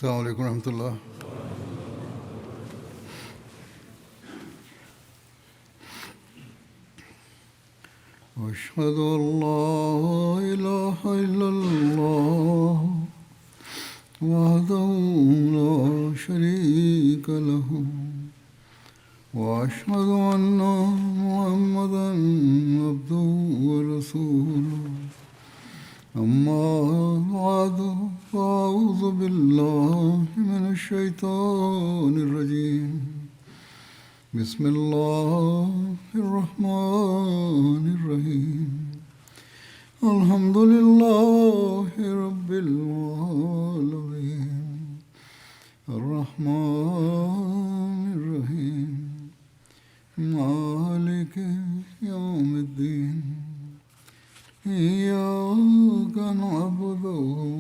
السلام علیکم ورحمۃ اللہ۔ أشهد أن لا إله إلا الله وحده لا شريك له وأشهد أن محمدا عبده ورسوله أما بعد فأعوذ بالله من الشيطان الرجيم بسم الله الرحمن الرحيم الحمد لله رب العالمين الرحمن الرحيم مالك يوم الدين إياك نعبد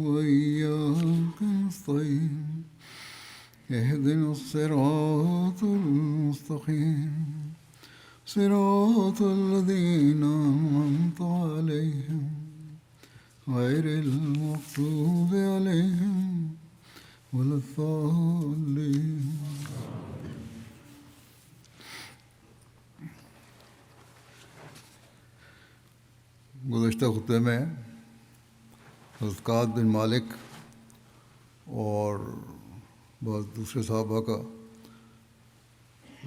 وإياك نستعين اهدنا الصراط المستقيم صراط الذين أنعمت عليهم غير المغضوب عليهم ولا الضالين۔ گزشتہ خطبے میں حضرت کعب بن مالک اور بعض دوسرے صحابہ کا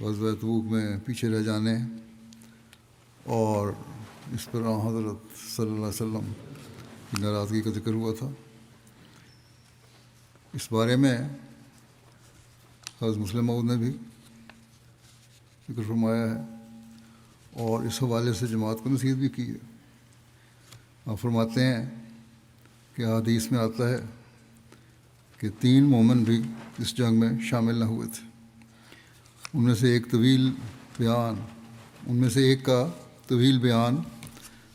غزوہ تبوک میں پیچھے رہ جانے اور اس پر حضرت صلی اللہ علیہ وسلم کی ناراضگی کا ذکر ہوا تھا۔ اس بارے میں حضرت مسلم موعود نے بھی ذکر فرمایا ہے اور اس حوالے سے جماعت کو نصیحت بھی کی ہے۔ آپ فرماتے ہیں کہ حدیث میں آتا ہے کہ 3 مومن بھی اس جنگ میں شامل نہ ہوئے تھے۔ ان میں سے ایک کا طویل بیان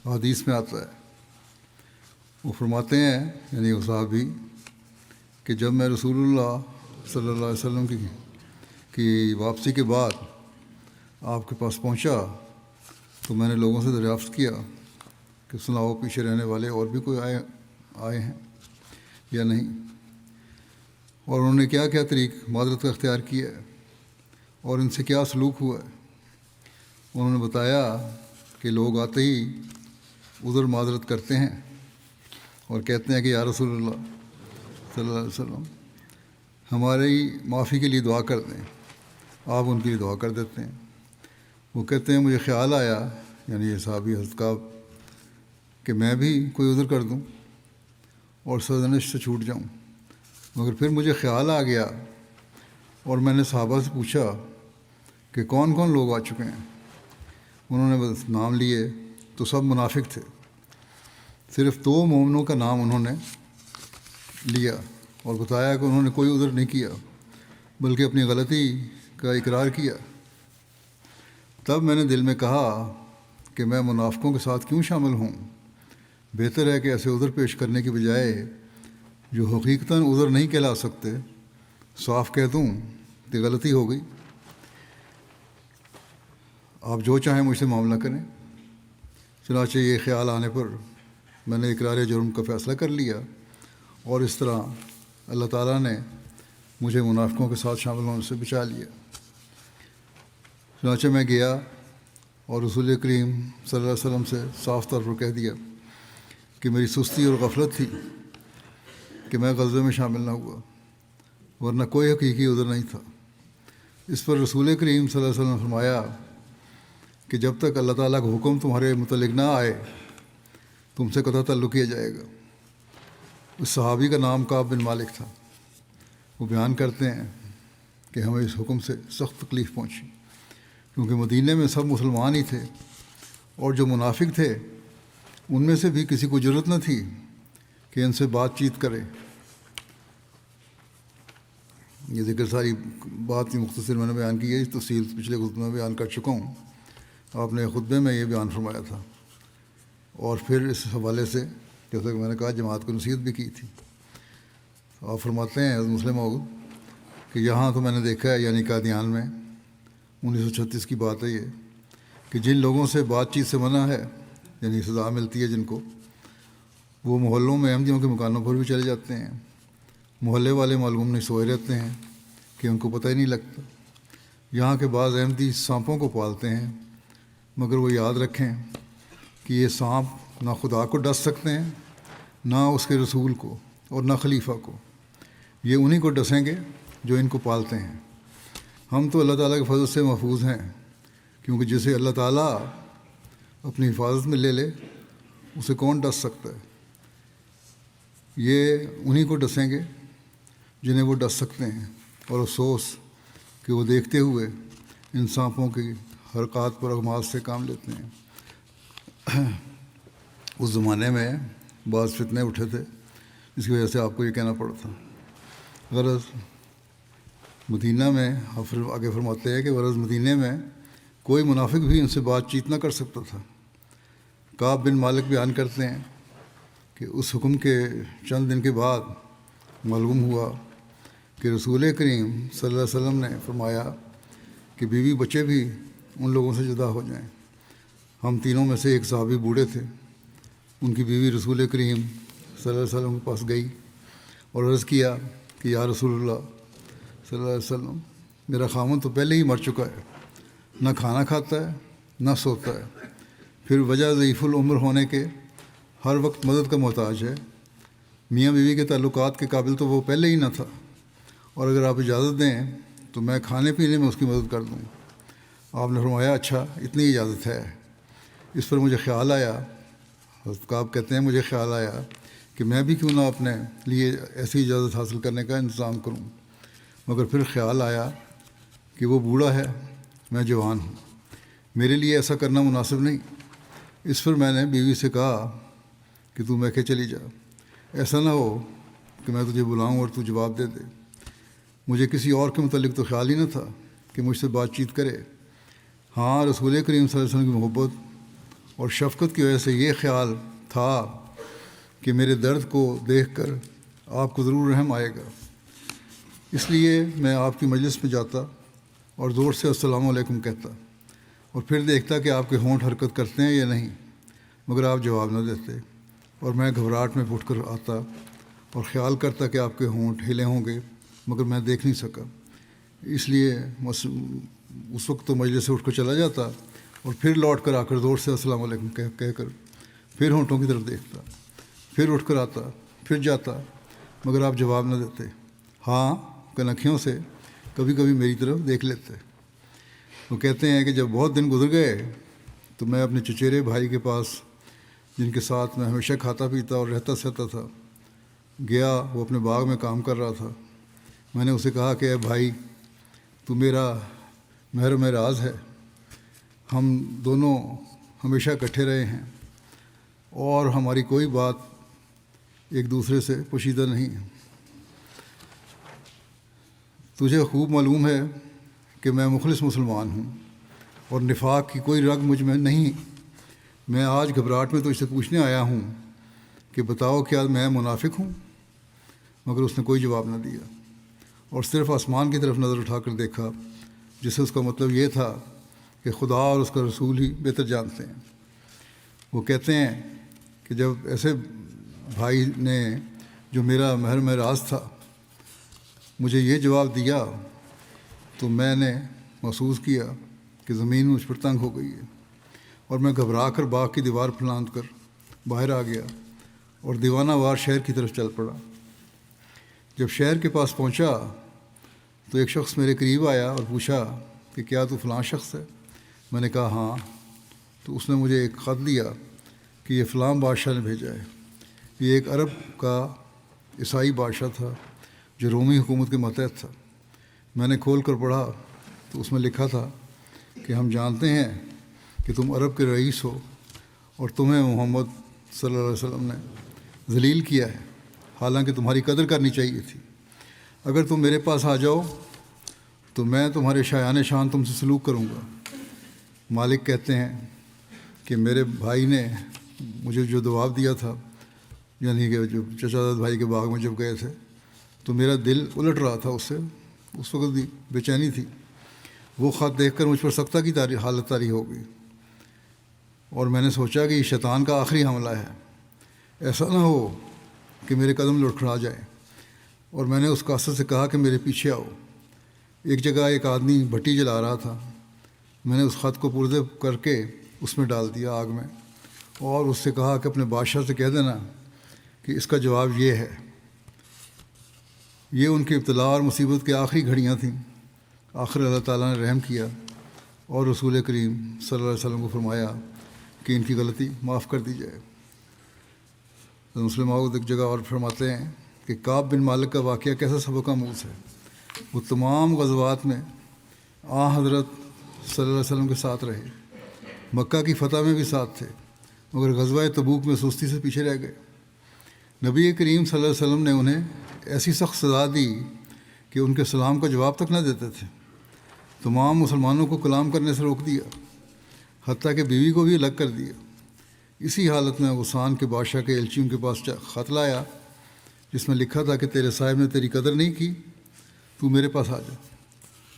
حدیث میں آتا ہے۔ وہ فرماتے ہیں یعنی وہ صحابی کہ جب میں رسول اللہ صلی اللہ علیہ وسلم کی واپسی کے بعد آپ کے پاس پہنچا تو میں نے لوگوں سے دریافت کیا کہ سناؤ پیچھے رہنے والے اور بھی کوئی آئے ہیں یا نہیں، اور انہوں نے کیا کیا طریق معذرت کا اختیار کیا ہے اور ان سے کیا سلوک ہوا ہے۔ انہوں نے بتایا کہ لوگ آتے ہی عذر معذرت کرتے ہیں اور کہتے ہیں کہ یا رسول اللہ صلی اللہ علیہ وسلم ہماری معافی کے لیے دعا کر دیں۔ آپ ان کے لیے دعا کر دیتے ہیں۔ وہ کہتے ہیں مجھے خیال آیا، یعنی یہ صحابی حضرت کعب، کہ میں بھی کوئی عذر کر دوں اور سرزنش سے چھوٹ جاؤں، مگر پھر مجھے خیال آ گیا اور میں نے صحابہ سے پوچھا کہ کون کون لوگ آ چکے ہیں۔ انہوں نے بس نام لیے تو سب منافق تھے، صرف 2 مومنوں کا نام انہوں نے لیا اور بتایا کہ انہوں نے کوئی عذر نہیں کیا بلکہ اپنی غلطی کا اقرار کیا۔ تب میں نے دل میں کہا کہ میں منافقوں کے ساتھ کیوں شامل ہوں، بہتر ہے کہ ایسے عذر پیش کرنے کی بجائے جو حقیقتاً عذر نہیں کہلا سکتے صاف کہہ دوں کہ غلطی ہو گئی، آپ جو چاہیں مجھ سے معاملہ کریں۔ چنانچہ یہ خیال آنے پر میں نے اقرار جرم کا فیصلہ کر لیا اور اس طرح اللہ تعالیٰ نے مجھے منافقوں کے ساتھ شامل ہونے سے بچا لیا۔ چنانچہ میں گیا اور رسول کریم صلی اللہ علیہ وسلم سے صاف طور پر کہہ دیا کہ میری سستی اور غفلت تھی کہ میں غزوے میں شامل نہ ہوا، ورنہ کوئی حقیقی عذر نہیں تھا۔ اس پر رسول کریم صلی اللہ علیہ وسلم نے فرمایا کہ جب تک اللہ تعالیٰ کا حکم تمہارے متعلق نہ آئے تم سے قطع تعلق کیا جائے گا۔ اس صحابی کا نام کعب بن مالک تھا۔ وہ بیان کرتے ہیں کہ ہمیں اس حکم سے سخت تکلیف پہنچی کیونکہ مدینے میں سب مسلمان ہی تھے اور جو منافق تھے ان میں سے بھی کسی کو جرأت نہ تھی کہ ان سے بات چیت کرے۔ یہ ذکر ساری بات ہی مختصر میں نے بیان کی ہے، اس تفصیل پچھلے خطبے میں بیان کر چکا ہوں۔ آپ نے خطبے میں یہ بیان فرمایا تھا اور پھر اس حوالے سے جیسا کہ میں نے کہا جماعت کو نصیحت بھی کی تھی۔ آپ فرماتے ہیں حضرت مسلم موعود کہ یہاں تو میں نے دیکھا ہے، یعنی قادیان میں 1936 کی بات ہے یہ، کہ جن لوگوں سے بات چیت سے منع ہے، یعنی سزا ملتی ہے جن کو، وہ محلوں میں احمدیوں کے مکانوں پر بھی چلے جاتے ہیں محلے والے معلوم نہیں سوئے رہتے ہیں کہ ان کو پتہ ہی نہیں لگتا۔ یہاں کے بعض احمدی سانپوں کو پالتے ہیں، مگر وہ یاد رکھیں کہ یہ سانپ نہ خدا کو ڈس سکتے ہیں، نہ اس کے رسول کو، اور نہ خلیفہ کو۔ یہ انہی کو ڈسیں گے جو ان کو پالتے ہیں۔ ہم تو اللہ تعالیٰ کے فضل سے محفوظ ہیں، کیونکہ جسے اللہ تعالیٰ اپنی حفاظت میں لے لے اسے کون ڈس سکتا ہے۔ یہ انہی کو ڈسیں گے جنہیں وہ ڈس سکتے ہیں، اور افسوس کہ وہ دیکھتے ہوئے ان سانپوں کی حرکات پر اغماض سے کام لیتے ہیں۔ اس زمانے میں بعض فتنے اٹھے تھے، اس کی وجہ سے آپ کو یہ کہنا پڑا تھا۔ غرض مدینہ میں آگے فرماتے ہیں کہ غرض مدینہ میں کوئی منافق بھی ان سے بات چیت نہ کر سکتا تھا۔ کعب بن مالک بیان کرتے ہیں کہ اس حکم کے چند دن کے بعد معلوم ہوا کہ رسول کریم صلی اللہ علیہ وسلم نے فرمایا کہ بیوی بچے بھی ان لوگوں سے جدا ہو جائیں۔ ہم تینوں میں سے ایک صحابی بوڑھے تھے، ان کی بیوی رسول کریم صلی اللہ علیہ وسلم کے پاس گئی اور عرض کیا کہ یا رسول اللہ صلی اللہ علیہ وسلم، میرا خامن تو پہلے ہی مر چکا ہے، نہ کھانا کھاتا ہے نہ سوتا ہے، پھر وجہ ضعیف العمر ہونے کے ہر وقت مدد کا محتاج ہے۔ میاں بیوی کے تعلقات کے قابل تو وہ پہلے ہی نہ تھا، اور اگر آپ اجازت دیں تو میں کھانے پینے میں اس کی مدد کر دوں۔ آپ نے فرمایا اچھا، اتنی اجازت ہے۔ اس پر مجھے خیال آیا، حضرت کعب کہتے ہیں مجھے خیال آیا کہ میں بھی کیوں نہ اپنے لیے ایسی اجازت حاصل کرنے کا انتظام کروں، مگر پھر خیال آیا کہ وہ بوڑھا ہے، میں جوان ہوں، میرے لیے ایسا کرنا مناسب نہیں۔ اس پر میں نے بیوی سے کہا کہ تو میکے چلی جا، ایسا نہ ہو کہ میں تجھے بلاؤں اور تو جواب دے دے۔ مجھے کسی اور کے متعلق تو خیال ہی نہ تھا کہ مجھ سے بات چیت کرے۔ ہاں، رسول کریم صلی اللہ علیہ وسلم کی محبت اور شفقت کی وجہ سے یہ خیال تھا کہ میرے درد کو دیکھ کر آپ کو ضرور رحم آئے گا، اس لیے میں آپ کی مجلس میں جاتا اور زور سے السلام علیکم کہتا، اور پھر دیکھتا کہ آپ کے ہونٹ حرکت کرتے ہیں یا نہیں، مگر آپ جواب نہ دیتے، اور میں گھبراہٹ میں اٹھ کر آتا اور خیال کرتا کہ آپ کے ہونٹ ہلے ہوں گے، مگر میں دیکھ نہیں سکا۔ اس لیے اس وقت تو مجلس سے اٹھ کر چلا جاتا اور پھر لوٹ کر آ کر زور سے السلام علیکم کہہ کر پھر ہونٹوں کی طرف دیکھتا، پھر اٹھ کر آتا، پھر جاتا، مگر آپ جواب نہ دیتے۔ ہاں، کنکھیوں سے کبھی کبھی میری طرف دیکھ لیتے۔ وہ کہتے ہیں کہ جب بہت دن گزر گئے تو میں اپنے چچیرے بھائی کے پاس، جن کے ساتھ میں ہمیشہ کھاتا پیتا اور رہتا سہتا تھا، گیا۔ وہ اپنے باغ میں کام کر رہا تھا۔ میں نے اسے کہا کہ اے بھائی، تو میرا محرم راز ہے، ہم دونوں ہمیشہ اکٹھے رہے ہیں اور ہماری کوئی بات ایک دوسرے سے پوشیدہ نہیں ہے۔ تجھے خوب معلوم ہے کہ میں مخلص مسلمان ہوں اور نفاق کی کوئی رگ مجھ میں نہیں۔ میں آج گھبراہٹ میں تجھ سے پوچھنے آیا ہوں کہ بتاؤ کیا میں منافق ہوں؟ مگر اس نے کوئی جواب نہ دیا اور صرف آسمان کی طرف نظر اٹھا کر دیکھا، جس سے اس کا مطلب یہ تھا کہ خدا اور اس کا رسول ہی بہتر جانتے ہیں۔ وہ کہتے ہیں کہ جب ایسے بھائی نے، جو میرا محرم راز تھا، مجھے یہ جواب دیا تو میں نے محسوس کیا کہ زمین مجھ پر تنگ ہو گئی ہے، اور میں گھبرا کر باغ کی دیوار پھلانگ کر باہر آ گیا اور دیوانہ وار شہر کی طرف چل پڑا۔ جب شہر کے پاس پہنچا تو ایک شخص میرے قریب آیا اور پوچھا کہ کیا تو فلاں شخص ہے؟ میں نے کہا ہاں۔ تو اس نے مجھے ایک خط دیا کہ یہ فلاں بادشاہ نے بھیجا ہے۔ یہ ایک عرب کا عیسائی بادشاہ تھا جو رومی حکومت کے ماتحت تھا۔ میں نے کھول کر پڑھا تو اس میں لکھا تھا کہ ہم جانتے ہیں کہ تم عرب کے رئیس ہو اور تمہیں محمد صلی اللہ علیہ وسلم نے ذلیل کیا ہے، حالانکہ تمہاری قدر کرنی چاہیے تھی۔ اگر تم میرے پاس آ جاؤ تو میں تمہارے شایان شان تم سے سلوک کروں گا۔ مالک کہتے ہیں کہ میرے بھائی نے مجھے جو جواب دیا تھا، یعنی کہ جو چچا داد بھائی کے باغ میں جب گئے تھے، تو میرا دل الٹ رہا تھا اس سے، اس وقت بھی بے چینی تھی۔ وہ خط دیکھ کر مجھ پر سختہ کی حالت طاری ہو گئی، اور میں نے سوچا کہ یہ شیطان کا آخری حملہ ہے، ایسا نہ ہو کہ میرے قدم لڑکھڑا جائے۔ اور میں نے اس قاصد سے کہا کہ میرے پیچھے آؤ۔ ایک جگہ ایک آدمی بھٹی جلا رہا تھا، میں نے اس خط کو پردے کر کے اس میں ڈال دیا آگ میں، اور اس سے کہا کہ اپنے بادشاہ سے کہہ دینا کہ اس کا جواب یہ ہے۔ یہ ان کی ابتلا اور مصیبت کی آخری گھڑیاں تھیں۔ آخر اللہ تعالیٰ نے رحم کیا اور رسول کریم صلی اللہ علیہ وسلم کو فرمایا کہ ان کی غلطی معاف کر دی جائے۔ مسلم ماؤد ایک جگہ اور فرماتے ہیں کہ کعب بن مالک کا واقعہ کیسا سبق آموز ہے۔ وہ تمام غزوات میں حضرت صلی اللہ علیہ وسلم کے ساتھ رہے، مکہ کی فتح میں بھی ساتھ تھے، مگر غزوہ تبوک میں سستی سے پیچھے رہ گئے۔ نبی کریم صلی اللہ علیہ وسلم نے انہیں ایسی سخت سزا دی کہ ان کے سلام کا جواب تک نہ دیتے تھے۔ تمام مسلمانوں کو کلام کرنے سے روک دیا، حتیٰ کہ بیوی کو بھی الگ کر دیا۔ اسی حالت میں غسان کے بادشاہ کے ایلچیوں کے پاس خط لایا جس میں لکھا تھا کہ تیرے صاحب نے تیری قدر نہیں کی، تو میرے پاس آ جا۔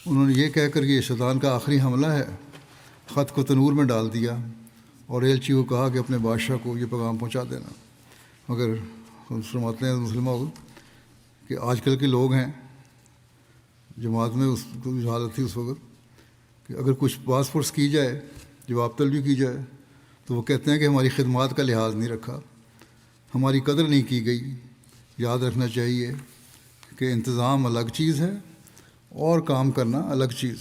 انہوں نے یہ کہہ کر کہ یہ شیطان کا آخری حملہ ہے، خط کو تنور میں ڈال دیا اور ایلچی کو کہا کہ اپنے بادشاہ کو یہ پیغام پہنچا دینا۔ مگر فرماتے ہیں مسلموں کہ آج کل کے لوگ ہیں، جماعت میں اس کو حالت تھی اس وقت کہ اگر کچھ پاس پرس کی جائے، جواب طلبی کی جائے، تو وہ کہتے ہیں کہ ہماری خدمات کا لحاظ نہیں رکھا، ہماری قدر نہیں کی گئی۔ یاد رکھنا چاہیے کہ انتظام الگ چیز ہے اور کام کرنا الگ چیز،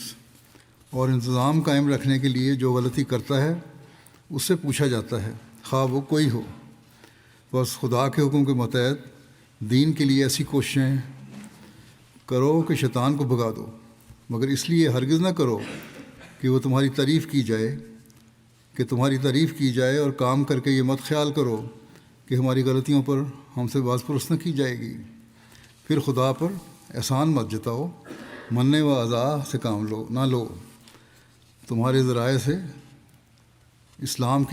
اور انتظام قائم رکھنے کے لیے جو غلطی کرتا ہے اس سے پوچھا جاتا ہے، خواہ وہ کوئی ہو۔ بس خدا کے حکم کے متحد دین کے لیے ایسی کوششیں کرو کہ شیطان کو بھگا دو، مگر اس لیے ہرگز نہ کرو کہ وہ تمہاری تعریف کی جائے، اور کام کر کے یہ مت خیال کرو کہ ہماری غلطیوں پر ہم سے باز پرس نہ کی جائے گی۔ پھر خدا پر احسان مت جتاؤ، منع و عزا سے کام نہ لو۔ تمام ذرائع سے اسلام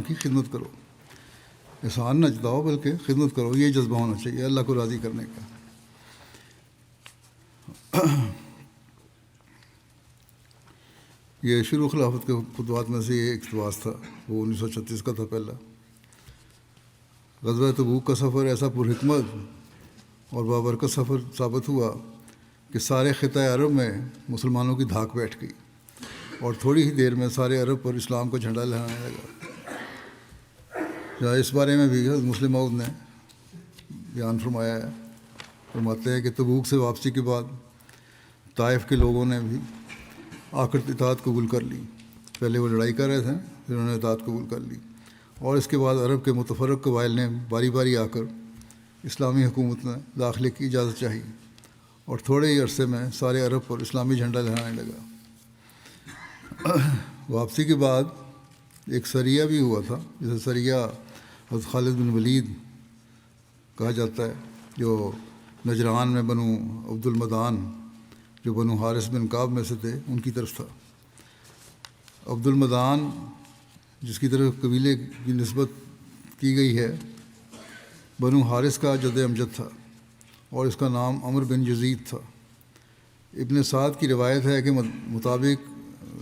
کی خدمت کرو، احسان نہ جتاؤ بلکہ خدمت کرو۔ یہ جذبہ ہونا چاہیے اللہ کو راضی کرنے کا۔ یہ شروع خلافت کے خطبات میں سے یہ اقتباس تھا، وہ 1936 کا تھا پہلا۔ غزوہ تبوک کا سفر ایسا پرحکمت اور بابرکت سفر ثابت ہوا کہ سارے خطۂ عرب میں مسلمانوں کی دھاک بیٹھ گئی، اور تھوڑی ہی دیر میں سارے عرب پر اسلام کا جھنڈا لہرانے لگا۔ اس بارے میں بھی حضرت مسلم موعود نے بیان فرمایا ہے، فرماتے ہیں کہ تبوک سے واپسی کے بعد طائف کے لوگوں نے بھی آ کر اطاعت قبول کر لی۔ پہلے وہ لڑائی کر رہے تھے، پھر انہوں نے اطاعت قبول کر لی، اور اس کے بعد عرب کے متفرق قبائل نے باری باری آ کر اسلامی حکومت میں داخلے کی اجازت چاہی، اور تھوڑے ہی عرصے میں سارے عرب پر اسلامی جھنڈا لہرانے لگا۔ واپسی کے بعد ایک سریہ بھی ہوا تھا، جسے سریہ حضرت خالد بن ولید کہا جاتا ہے، جو نجران میں بنو عبد المدان، جو بنو حارث بن کعب میں سے تھے، ان کی طرف تھا۔ عبد المدان جس کی طرف قبیلے کی نسبت کی گئی ہے، بنو حارث کا جد امجد تھا، اور اس کا نام عمر بن یزید تھا۔ ابن سعد کی روایت ہے کہ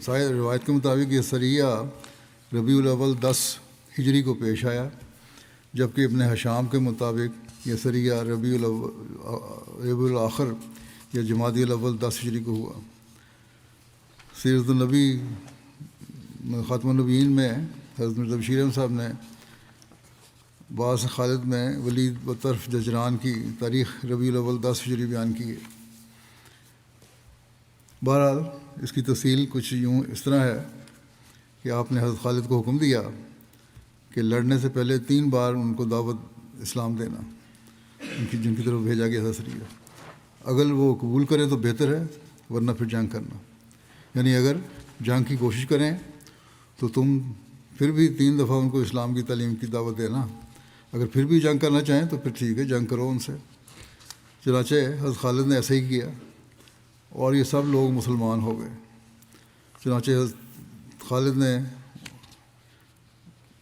روایت کے مطابق یہ سریہ ربیع الاول 10 ہجری کو پیش آیا، جبکہ ابن حشام کے مطابق یہ سریہ ربیع الاخر یا جمادی الاول 10 ہجری کو ہوا۔ سیرت النبی خاتم النبیین میں حضرت مرزا بشیر احمد صاحب نے بعض خالد میں ولید و طرف ججران کی تاریخ ربیع الاول 10 ہجری بیان کی ہے۔ بہرحال اس کی تفصیل کچھ یوں اس طرح ہے کہ آپ نے حضرت خالد کو حکم دیا کہ لڑنے سے پہلے 3 بار ان کو دعوت اسلام دینا، جن کی طرف بھیجا گیا تھا سریہ۔ اگر وہ قبول کریں تو بہتر ہے، ورنہ پھر جنگ کرنا۔ یعنی اگر جنگ کی کوشش کریں تو تم پھر بھی 3 دفعہ ان کو اسلام کی تعلیم کی دعوت دینا، اگر پھر بھی جنگ کرنا چاہیں تو پھر ٹھیک ہے، جنگ کرو ان سے۔ چنانچہ حضرت خالد نے ایسا ہی کیا، اور یہ سب لوگ مسلمان ہو گئے۔ چنانچہ حضرت خالد نے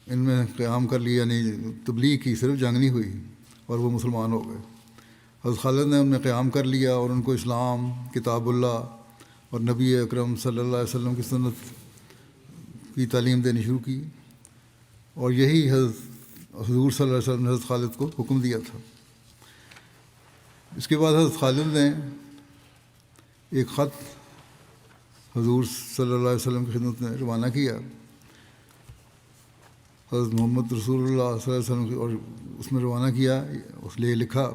ان میں قیام کر لیا، یعنی تبلیغ کی، صرف جنگ نہیں ہوئی، اور وہ مسلمان ہو گئے۔ حضرت خالد نے ان میں قیام کر لیا اور ان کو اسلام، کتاب اللہ اور نبی اکرم صلی اللہ علیہ وسلم کی سنت کی تعلیم دینی شروع کی، اور یہی حضور صلی اللہ علیہ وسلم نے حضرت خالد کو حکم دیا تھا۔ اس کے بعد حضرت خالد نے ایک خط حضور صلی اللہ علیہ وسلم کی خدمت میں روانہ کیا، حضرت محمد رسول اللہ صلی اللہ علیہ وسلم کی، اور اس میں روانہ کیا، اس لیے لکھا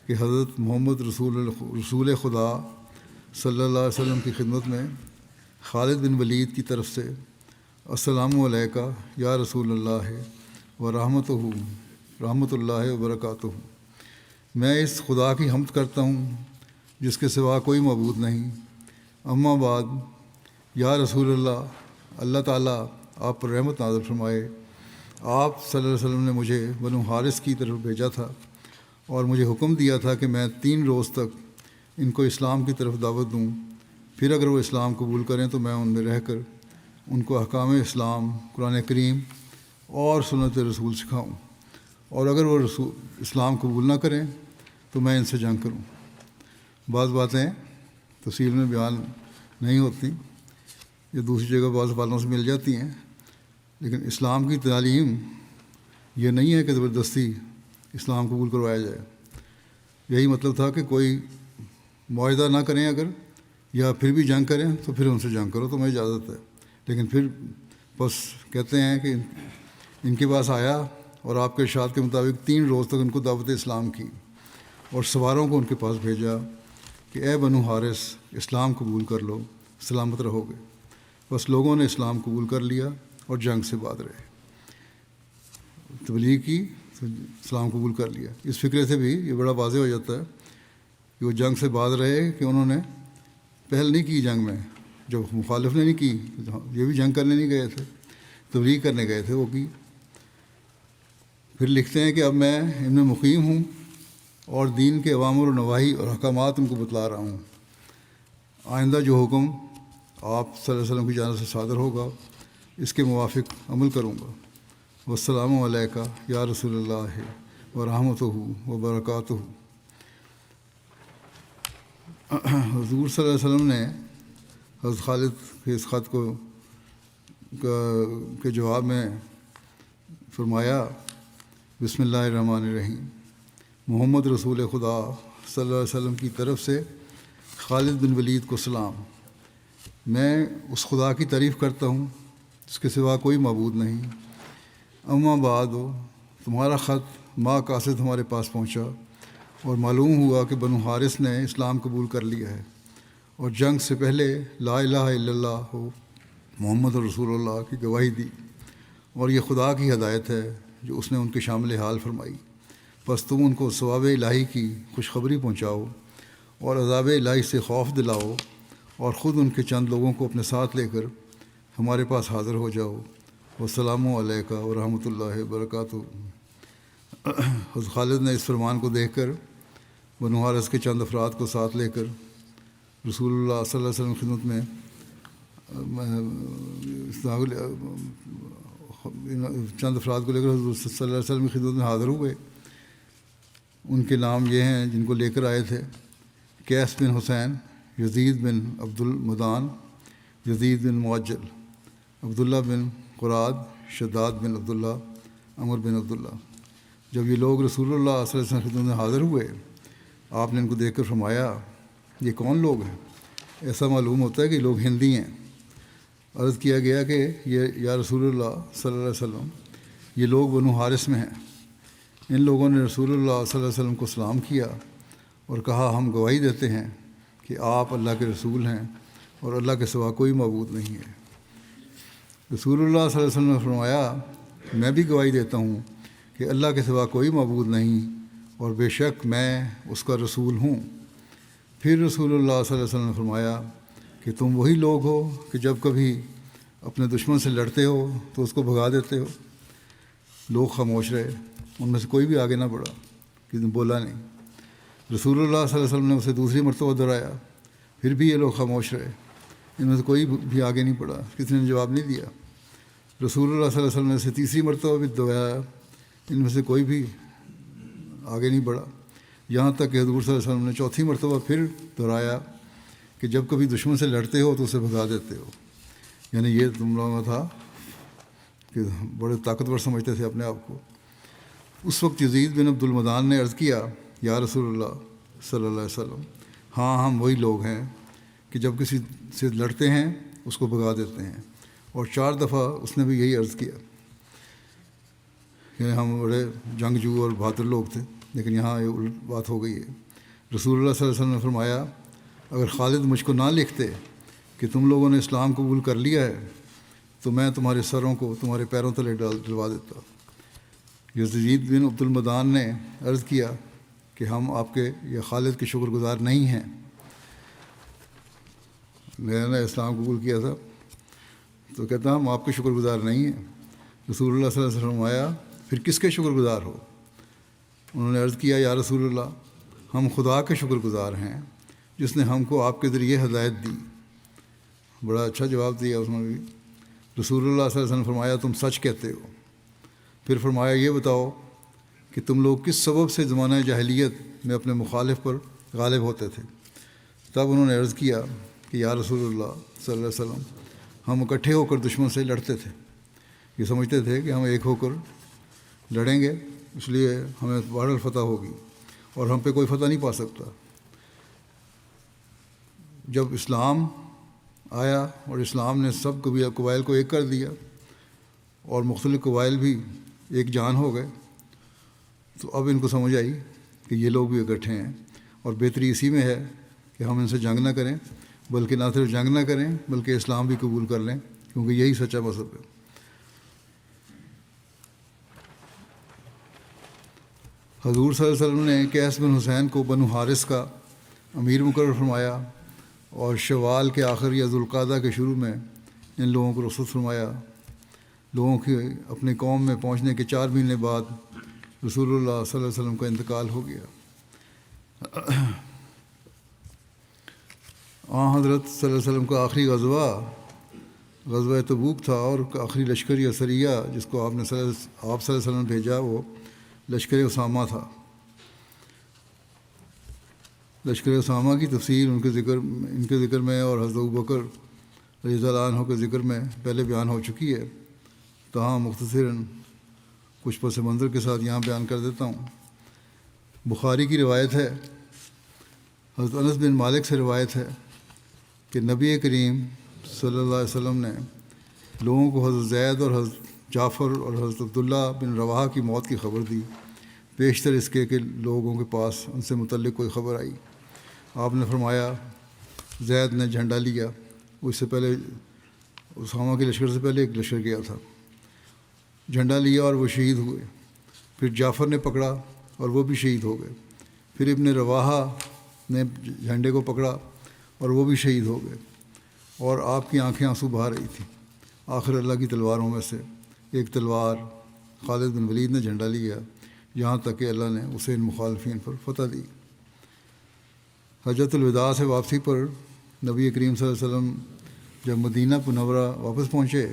کہ حضرت محمد رسول خدا صلی اللہ علیہ وسلم کی خدمت میں خالد بن ولید کی طرف سے السلام علیکہ یا رسول اللہ و رحمۃ اللہ وبرکاتہ، میں اس خدا کی حمد کرتا ہوں جس کے سوا کوئی معبود نہیں، اما بعد، یا رسول اللہ، اللہ تعالیٰ آپ پر رحمت نازل فرمائے، آپ صلی اللہ علیہ وسلم نے مجھے بنو حارث کی طرف بھیجا تھا اور مجھے حکم دیا تھا کہ میں 3 روز تک ان کو اسلام کی طرف دعوت دوں، پھر اگر وہ اسلام قبول کریں تو میں ان میں رہ کر ان کو احکام اسلام، قرآن کریم اور سنت رسول سکھاؤں، اور اگر وہ اسلام قبول نہ کریں تو میں ان سے جنگ کروں۔ بعض باتیں تفصیل میں بیان نہیں ہوتی، یہ دوسری جگہ بعض والوں سے مل جاتی ہیں، لیکن اسلام کی تعلیم یہ نہیں ہے کہ زبردستی اسلام قبول کروایا جائے۔ یہی مطلب تھا کہ کوئی معاہدہ نہ کریں اگر، یا پھر بھی جنگ کریں تو پھر ان سے جنگ کرو، تو میں اجازت ہے، لیکن پھر بس کہتے ہیں کہ ان کے پاس آیا اور آپ کے ارشاد کے مطابق 3 روز تک ان کو دعوت اسلام کی، اور سواروں کو ان کے پاس بھیجا کہ اے بنو حارث، اسلام قبول کر لو، سلامت رہو گے۔ بس لوگوں نے اسلام قبول کر لیا اور جنگ سے بعد رہے، تبلیغ کی تو اسلام قبول کر لیا۔ اس فکرے سے بھی یہ بڑا واضح ہو جاتا ہے کہ وہ جنگ سے بعد رہے، کہ انہوں نے پہل نہیں کی جنگ میں، جو مخالف نے نہیں کی، یہ بھی جنگ کرنے نہیں گئے تھے، تبلیغ کرنے گئے تھے، وہ کی۔ پھر لکھتے ہیں کہ اب میں ان میں مقیم ہوں اور دین کے اوامر و نواہی اور احکامات ان کو بتلا رہا ہوں، آئندہ جو حکم آپ صلی اللہ علیہ وسلم کی جانب سے صادر ہوگا اس کے موافق عمل کروں گا۔ والسلام علیکہ یا رسول اللہ و رحمتہ وبرکاتہ۔ حضور صلی اللہ علیہ وسلم نے حضرت خالد کے اس خط کے جواب میں فرمایا، بسم اللہ الرحمن الرحیم، محمد رسول خدا صلی اللہ علیہ وسلم کی طرف سے خالد بن ولید کو سلام۔ میں اس خدا کی تعریف کرتا ہوں جس کے سوا کوئی معبود نہیں، اما بعد، تمہارا خط ما قاصد ہمارے پاس پہنچا اور معلوم ہوا کہ بنو حارث نے اسلام قبول کر لیا ہے اور جنگ سے پہلے لا الہ الا اللہ محمد رسول اللہ کی گواہی دی، اور یہ خدا کی ہدایت ہے جو اس نے ان کے شامل حال فرمائی۔ بس تم ان کو ثواب الہی کی خوشخبری پہنچاؤ اور عذاب الہی سے خوف دلاؤ، اور خود ان کے چند لوگوں کو اپنے ساتھ لے کر ہمارے پاس حاضر ہو جاؤ۔ والسلام علیکہ ورحمۃ اللہ وبرکاتہ۔ حضرت خالد نے اس فرمان کو دیکھ کر بنو حارث کے چند افراد کو ساتھ لے کر رسول اللہ صلی اللہ علیہ وسلم کی خدمت میں چند افراد کو لے کر حضور صلی اللہ علیہ وسلم کی خدمت میں حاضر ہوئے۔ ان کے نام یہ ہیں جن کو لے کر آئے تھے: قیس بن حسین، یزید بن عبد المدان، یزید بن معجل، عبداللہ بن قراد، شداد بن عبداللہ، عمر بن عبداللہ۔ جب یہ لوگ رسول اللہ صلی اللہ علیہ وسلم کی خدمت میں حاضر ہوئے، آپ نے ان کو دیکھ کر فرمایا، یہ کون لوگ ہیں؟ ایسا معلوم ہوتا ہے کہ یہ لوگ ہندی ہیں۔ عرض کیا گیا کہ یہ یا رسول اللہ صلی اللہ علیہ وسلم، یہ لوگ بنو حارث میں ہیں۔ ان لوگوں نے رسول اللہ صلی اللہ علیہ وسلم کو سلام کیا اور کہا، ہم گواہی دیتے ہیں کہ آپ اللہ کے رسول ہیں اور اللہ کے سوا کوئی معبود نہیں ہے۔ رسول اللہ صلی اللہ علیہ وسلم نے فرمایا، میں بھی گواہی دیتا ہوں کہ اللہ کے سوا کوئی معبود نہیں اور بے شک میں اس کا رسول ہوں۔ پھر رسول اللہ صلی اللہ علیہ وسلم نے فرمایا کہ تم وہی لوگ ہو کہ جب کبھی اپنے دشمن سے لڑتے ہو تو اس کو بھگا دیتے ہو۔ لوگ خاموش رہے، ان میں سے کوئی بھی آگے نہ بڑھا، کسی نے بولا نہیں۔ رسول اللہ صلی اللہ علیہ وسلم نے اسے دوسری مرتبہ دہرایا، پھر بھی یہ لوگ خاموش رہے، ان میں سے کوئی بھی آگے نہیں بڑھا، کسی نے جواب نہیں دیا۔ رسول اللہ صلی اللہ علیہ وسلم نے اسے تیسری مرتبہ بھی دہرایا، ان میں سے کوئی بھی آگے نہیں بڑھا، یہاں تک کہ حضور صلی اللہ علیہ وسلم نے چوتھی مرتبہ پھر دہرایا کہ جب کبھی دشمن سے لڑتے ہو تو اسے بھگا دیتے ہو۔ یعنی یہ تم لوگوں میں تھا کہ بڑے طاقتور سمجھتے تھے اپنے آپ کو۔ اس وقت یزید بن عبد المدان نے عرض کیا، یا رسول اللہ صلی اللہ علیہ وسلم، ہاں ہم وہی لوگ ہیں کہ جب کسی سے لڑتے ہیں اس کو بھگا دیتے ہیں. اور 4 دفعہ اس نے بھی یہی عرض کیا کہ ہم بڑے جنگجو اور بہادر لوگ تھے، لیکن یہاں یہ الٹ بات ہو گئی ہے. رسول اللہ صلی اللہ علیہ وسلم نے فرمایا اگر خالد مجھ کو نہ لکھتے کہ تم لوگوں نے اسلام قبول کر لیا ہے تو میں تمہارے سروں کو تمہارے پیروں تلے ڈلوا دیتا. یزید بن عبد المدان نے عرض کیا کہ ہم آپ کے یا خالد کے شکر گزار نہیں ہیں. میں نے اسلام قبول کیا تھا تو کہتا ہم آپ کے شکر گزار نہیں ہیں. رسول اللہ صلی اللہ علیہ وسلم فرمایا پھر کس کے شکر گزار ہو؟ انہوں نے عرض کیا یا رسول اللہ ہم خدا کے شکر گزار ہیں جس نے ہم کو آپ کے ذریعے ہدایت دی. بڑا اچھا جواب دیا اس نے بھی. رسول اللہ صلی اللہ علیہ وسلم فرمایا تم سچ کہتے ہو. پھر فرمایا یہ بتاؤ کہ تم لوگ کس سبب سے زمانہ جاہلیت میں اپنے مخالف پر غالب ہوتے تھے؟ تب انہوں نے عرض کیا کہ یا رسول اللہ صلی اللہ علیہ وسلم ہم اکٹھے ہو کر دشمن سے لڑتے تھے. یہ سمجھتے تھے کہ ہم ایک ہو کر لڑیں گے اس لیے ہمیں بہرحال فتح ہوگی اور ہم پہ کوئی فتح نہیں پا سکتا. جب اسلام آیا اور اسلام نے سب قبائل کو ایک کر دیا اور مختلف قبائل بھی ایک جان ہو گئے تو اب ان کو سمجھ آئی کہ یہ لوگ بھی اکٹھے ہیں اور بہتری اسی میں ہے کہ ہم ان سے جنگ نہ کریں، بلکہ نہ صرف جنگ نہ کریں بلکہ اسلام بھی قبول کر لیں کیونکہ یہی سچا مذہب ہے. حضور صلی اللہ علیہ وسلم نے قیس بن حسین کو بنو حارث کا امیر مقرر فرمایا اور شوال کے آخر یا ذوالقعدہ کے شروع میں ان لوگوں کو رخصت فرمایا. لوگوں کے اپنے قوم میں پہنچنے کے 4 مہینے بعد رسول اللہ صلی اللہ علیہ وسلم کا انتقال ہو گیا. حضرت صلی اللہ علیہ وسلم کا آخری غزوہ تبوک تھا اور آخری لشکر یا سریہ جس کو آپ صلی اللہ علیہ وسلم نے بھیجا وہ لشکر اسامہ تھا. لشکر اسامہ کی تفصیل ان کے ذکر میں اور حضرت ابوبکر رضی اللہ عنہ کے ذکر میں پہلے بیان ہو چکی ہے. تاہم مختصراً کچھ پس منظر کے ساتھ یہاں بیان کر دیتا ہوں. بخاری کی روایت ہے، حضرت انس بن مالک سے روایت ہے کہ نبی کریم صلی اللہ علیہ وسلم نے لوگوں کو حضرت زید اور حضرت جعفر اور حضرت عبداللہ بن رواحہ کی موت کی خبر دی، بیشتر اس کے کہ لوگوں کے پاس ان سے متعلق کوئی خبر آئی. آپ نے فرمایا زید نے جھنڈا لیا، اس سے پہلے اسامہ کے لشکر سے پہلے ایک لشکر گیا تھا، جھنڈا لیا اور وہ شہید ہوئے. پھر جعفر نے پکڑا اور وہ بھی شہید ہو گئے. پھر ابن رواحہ نے جھنڈے کو پکڑا اور وہ بھی شہید ہو گئے اور آپ کی آنکھیں آنسو بہا رہی تھیں. آخر اللہ کی تلواروں میں سے ایک تلوار خالد بن ولید نے جھنڈا لیا یہاں تک کہ اللہ نے اسے ان مخالفین پر فتح دی. حجۃ الوداع سے واپسی پر نبی کریم صلی اللہ علیہ وسلم جب مدینہ منورہ واپس پہنچے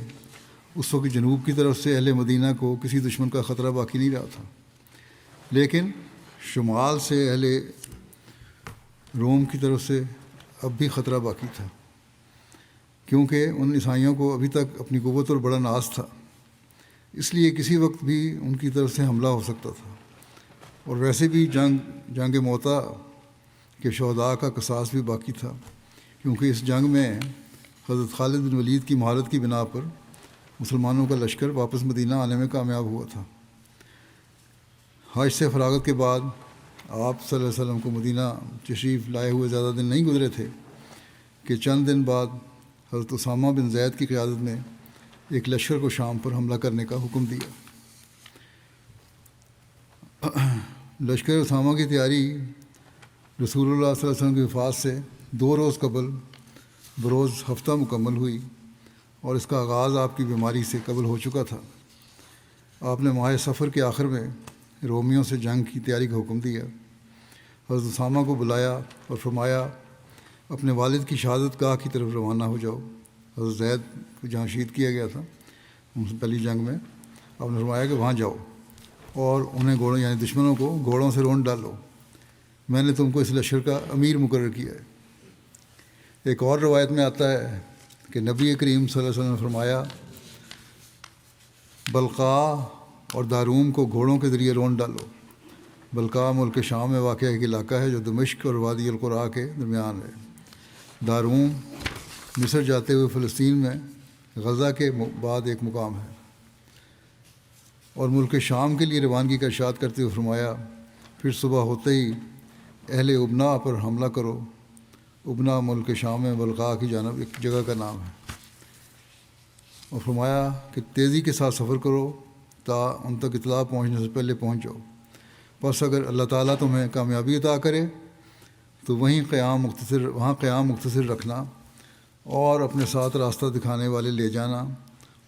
اس وقت جنوب کی طرف سے اہل مدینہ کو کسی دشمن کا خطرہ باقی نہیں رہا تھا، لیکن شمال سے اہل روم کی طرف سے اب بھی خطرہ باقی تھا کیونکہ ان عیسائیوں کو ابھی تک اپنی قوت اور بڑا ناز تھا، اس لیے کسی وقت بھی ان کی طرف سے حملہ ہو سکتا تھا. اور ویسے بھی جنگ موتا کے شہداء کا قصاص بھی باقی تھا کیونکہ اس جنگ میں حضرت خالد بن ولید کی مہارت کی بنا پر مسلمانوں کا لشکر واپس مدینہ آنے میں کامیاب ہوا تھا. حج سے فراغت کے بعد آپ صلی اللہ علیہ وسلم کو مدینہ تشریف لائے ہوئے زیادہ دن نہیں گزرے تھے کہ چند دن بعد حضرت اسامہ بن زید کی قیادت میں ایک لشکر کو شام پر حملہ کرنے کا حکم دیا. لشکر اسامہ کی تیاری رسول اللہ صلی اللہ علیہ وسلم کی وفات سے 2 روز قبل بروز ہفتہ مکمل ہوئی اور اس کا آغاز آپ کی بیماری سے قبل ہو چکا تھا. آپ نے ماہ سفر کے آخر میں رومیوں سے جنگ کی تیاری کا حکم دیا. حضرت اسامہ کو بلایا اور فرمایا اپنے والد کی شہادت گاہ کی طرف روانہ ہو جاؤ. حضرت زید کو جہاں شہید کیا گیا تھا ان سے پہلی جنگ میں آپ نے فرمایا کہ وہاں جاؤ اور انہیں گھوڑوں یعنی دشمنوں کو گھوڑوں سے رونڈ ڈالو، میں نے تم کو اس لشکر کا امیر مقرر کیا ہے. ایک اور روایت میں آتا ہے کہ نبی کریم صلی اللہ علیہ وسلم نے فرمایا بلقاء اور داروم کو گھوڑوں کے ذریعے رونڈ ڈالو بلقاء ملک شام میں واقع ایک علاقہ ہے جو دمشق اور وادی القرا کے درمیان ہے۔ دارون مصر جاتے ہوئے فلسطین میں غزہ کے بعد ایک مقام ہے۔ اور ملک شام کے لیے روانگی کا ارشاد کرتے ہوئے فرمایا، پھر صبح ہوتے ہی اہل ابنا پر حملہ کرو۔ ابنا ملک شام میں بلقاء کی جانب ایک جگہ کا نام ہے۔ اور فرمایا کہ تیزی کے ساتھ سفر کرو تا ان تک اطلاع پہنچنے سے پہلے پہنچ جاؤ۔ بس اگر اللہ تعالیٰ تمہیں کامیابی عطا کرے تو وہاں قیام مختصر رکھنا اور اپنے ساتھ راستہ دکھانے والے لے جانا،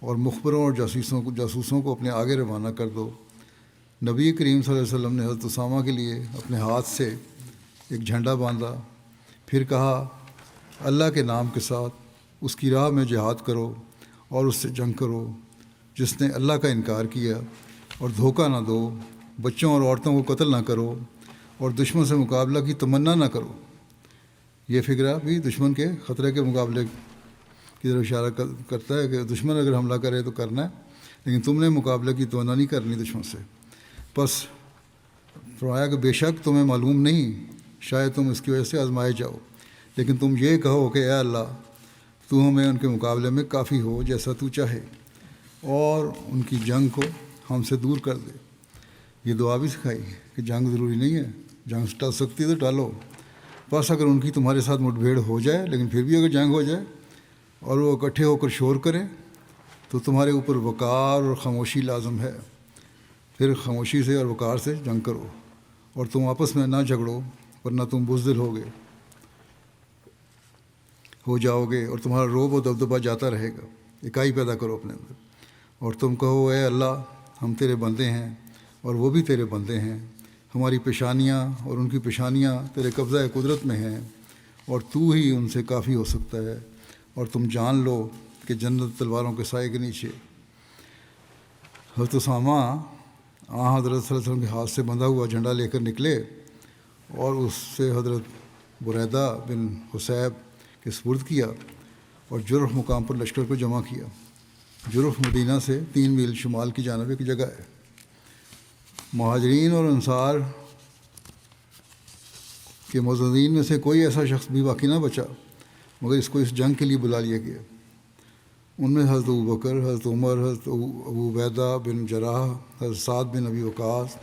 اور مخبروں اور جاسوسوں کو اپنے آگے روانہ کر دو۔ نبی کریم صلی اللہ علیہ وسلم نے حضرت اسامہ کے لیے اپنے ہاتھ سے ایک جھنڈا باندھا، پھر کہا، اللہ کے نام کے ساتھ اس کی راہ میں جہاد کرو اور اس سے جنگ کرو جس نے اللہ کا انکار کیا، اور دھوکہ نہ دو، بچوں اور عورتوں کو قتل نہ کرو، اور دشمن سے مقابلہ کی تمنا نہ کرو۔ یہ فقرہ بھی دشمن کے خطرے کے مقابلے کی طرف اشارہ کرتا ہے کہ دشمن اگر حملہ کرے تو کرنا ہے، لیکن تم نے مقابلے کی تمنا نہیں کرنی دشمن سے۔ بس فرمایا کہ بے شک تمہیں معلوم نہیں، شاید تم اس کی وجہ سے آزمائے جاؤ، لیکن تم یہ کہو کہ اے اللہ تو ہمیں ان کے مقابلے میں کافی ہو جیسا تو چاہے، اور ان کی جنگ کو ہم سے دور کر دے۔ یہ دعا بھی سکھائی کہ جنگ ضروری نہیں ہے، جنگ ٹل سکتی ہے تو ٹالو۔ بس اگر ان کی تمہارے ساتھ مٹ بھیڑ ہو جائے، لیکن پھر بھی اگر جنگ ہو جائے اور وہ اکٹھے ہو کر شور کریں تو تمہارے اوپر وقار اور خاموشی لازم ہے، پھر خاموشی سے اور وقار سے جنگ کرو، اور تم آپس میں نہ جھگڑو ورنہ تم بزدل ہو جاؤ گے اور تمہارا روب و دبدبہ جاتا رہے گا۔ اکائی پیدا کرو اپنے اندر، اور تم کہو اے اللہ ہم تیرے بندے ہیں اور وہ بھی تیرے بندے ہیں، ہماری پیشانیاں اور ان کی پیشانیاں تیرے قبضہ قدرت میں ہیں، اور تو ہی ان سے کافی ہو سکتا ہے، اور تم جان لو کہ جنت تلواروں کے سائے کے نیچے۔ حضرت اسامہ حضرت صلی اللہ علیہ وسلم کے ہاتھ سے بندھا ہوا جھنڈا لے کر نکلے اور اس سے حضرت بریدہ بن حصیب کے سپرد کیا، اور جرف مقام پر لشکر کو جمع کیا۔ جرف مدینہ سے 3 میل شمال کی جانب ایک جگہ ہے۔ مہاجرین اور انصار کے معززین میں سے کوئی ایسا شخص بھی باقی نہ بچا مگر اس کو اس جنگ کے لیے بلا لیا گیا۔ ان میں حضرت ابوبکر، حضرت عمر، حضرت ابو عبیدہ بن جراح، حضرت سعد بن ابی وقاص،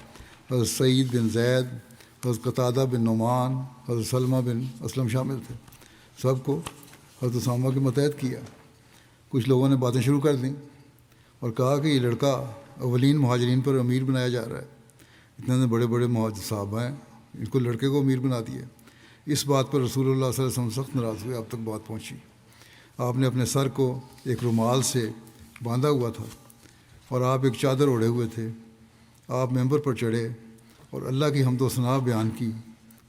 حضرت سعید بن زید، حضرت قتادہ بن نعمان، حضرت سلمہ بن اسلم شامل تھے۔ سب کو حضرت اسامہ کے متحد کیا۔ کچھ لوگوں نے باتیں شروع کر دیں اور کہا کہ یہ لڑکا اولین مہاجرین پر امیر بنایا جا رہا ہے، اتنے بڑے بڑے صحابہ ہیں، ان کو لڑکے کو امیر بنا دیا۔ اس بات پر رسول اللہ صلی اللہ علیہ وسلم سخت ناراض ہوئے۔ اب تک بات پہنچی، آپ نے اپنے سر کو ایک رومال سے باندھا ہوا تھا اور آپ ایک چادر اوڑھے ہوئے تھے۔ آپ ممبر پر چڑھے اور اللہ کی حمد و ثنا بیان کی،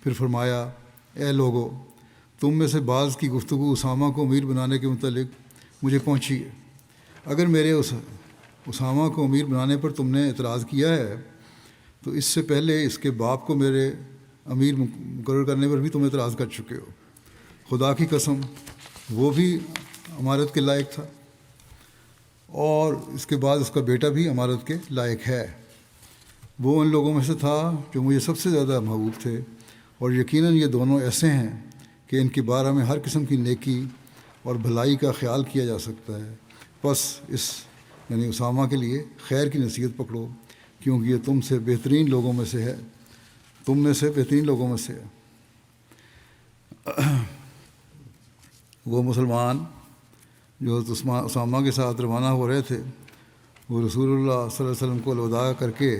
پھر فرمایا، اے لوگو، تم میں سے بعض کی گفتگو اسامہ کو امیر بنانے کے متعلق مجھے پہنچی ہے۔ اگر میرے اسامہ کو امیر بنانے پر تم نے اعتراض کیا ہے تو اس سے پہلے اس کے باپ کو میرے امیر مقرر کرنے پر بھی تم اعتراض کر چکے ہو۔ خدا کی قسم وہ بھی امارت کے لائق تھا، اور اس کے بعد اس کا بیٹا بھی امارت کے لائق ہے۔ وہ ان لوگوں میں سے تھا جو مجھے سب سے زیادہ محبوب تھے، اور یقیناً یہ دونوں ایسے ہیں کہ ان کے بارے میں ہر قسم کی نیکی اور بھلائی کا خیال کیا جا سکتا ہے۔ بس اس یعنی اسامہ کے لیے خیر کی نصیحت پکڑو، کیونکہ یہ تم سے بہترین لوگوں میں سے ہے، تم میں سے بہترین لوگوں میں سے ہے۔ وہ مسلمان جو اسامہ کے ساتھ روانہ ہو رہے تھے، وہ رسول اللہ صلی اللہ علیہ وسلم کو الوداع کر کے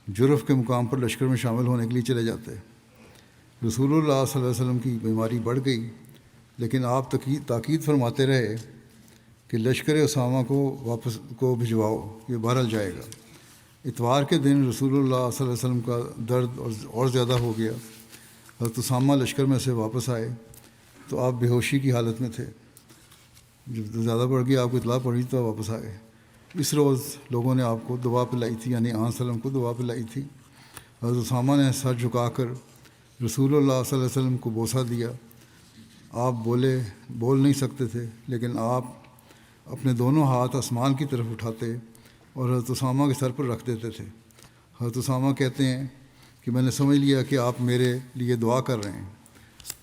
جرف کے مقام پر لشکر میں شامل ہونے کے لیے چلے جاتے۔ رسول اللہ صلی اللہ علیہ وسلم کی بیماری بڑھ گئی، لیکن آپ تاکید فرماتے رہے کہ لشکر اسامہ کو بھجواؤ، یہ بہرحال جائے گا۔ اتوار کے دن رسول اللہ صلی اللہ علیہ وسلم کا درد اور زیادہ ہو گیا۔ حضرت اسامہ لشکر میں سے واپس آئے تو آپ بے ہوشی کی حالت میں تھے۔ جب زیادہ بڑھ گیا، آپ کو اطلاع پڑی تو واپس آ گئے۔ اس روز لوگوں نے آپ کو دعا پلائی تھی، یعنی آن وسلم کو دعا پلائی تھی۔ حضرت اسامہ نے سر جھکا کر رسول اللہ صلی اللہ علیہ وسلم کو بوسہ دیا۔ آپ بول نہیں سکتے تھے، لیکن آپ اپنے دونوں ہاتھ آسمان کی طرف اٹھاتے اور حضرت اسامہ کے سر پر رکھ دیتے تھے۔ حضرت اسامہ کہتے ہیں کہ میں نے سمجھ لیا کہ آپ میرے لیے دعا کر رہے ہیں۔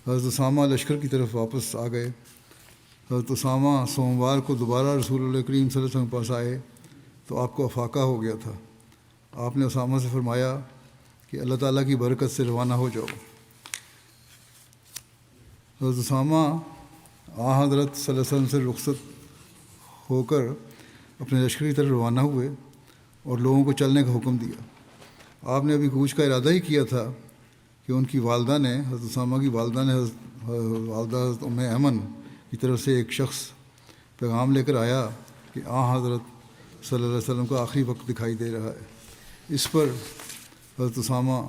حضرت اسامہ لشکر کی طرف واپس آ گئے۔ حضرت اسامہ سوموار کو دوبارہ رسول اللہ کریم صلی اللہ علیہ وسلم کے پاس آئے تو آپ کو افاقہ ہو گیا تھا۔ آپ نے اسامہ سے فرمایا کہ اللہ تعالیٰ کی برکت سے روانہ ہو جاؤ۔ حضرت اسامہ حضرت صلی اللہ علیہ وسلم سے رخصت ہو کر اپنے لشکر کی طرف روانہ ہوئے اور لوگوں کو چلنے کا حکم دیا۔ آپ نے ابھی کوچ کا ارادہ ہی کیا تھا کہ ان کی والدہ نے، حضرت اسامہ کی والدہ نے حضرت ام ایمن کی طرف سے ایک شخص پیغام لے کر آیا کہ حضرت صلی اللہ علیہ وسلم کا آخری وقت دکھائی دے رہا ہے۔ اس پر حضرت اسامہ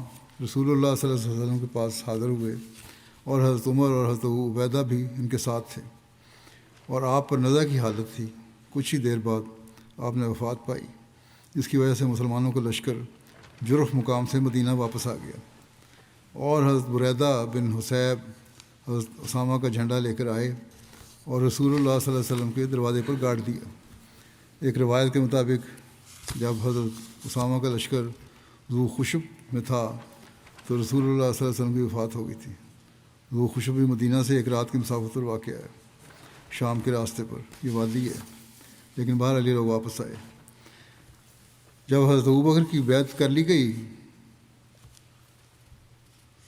رسول اللہ صلی اللہ علیہ وسلم کے پاس حاضر ہوئے اور حضرت عمر اور حضرت ابو عبیدہ بھی ان کے ساتھ تھے اور آپ پر نزع کی حالت تھی۔ کچھ ہی دیر بعد آپ نے وفات پائی، جس کی وجہ سے مسلمانوں کا لشکر جرف مقام سے مدینہ واپس آ گیا اور حضرت بریدہ بن حصیب حضرت اسامہ کا جھنڈا لے کر آئے اور رسول اللہ صلی اللہ علیہ وسلم کے دروازے پر گاڑ دیا۔ ایک روایت کے مطابق جب حضرت اسامہ کا لشکر ذو خشب میں تھا تو رسول اللہ صلی اللہ علیہ وسلم کی وفات ہو گئی تھی۔ ذو خشب بھی مدینہ سے ایک رات کی مسافت پر واقع ہے، شام کے راستے پر، یہ وادی ہے، لیکن باہر علی لوگ واپس آئے۔ جب حضرت ابوبکر کی بیعت کر لی گئی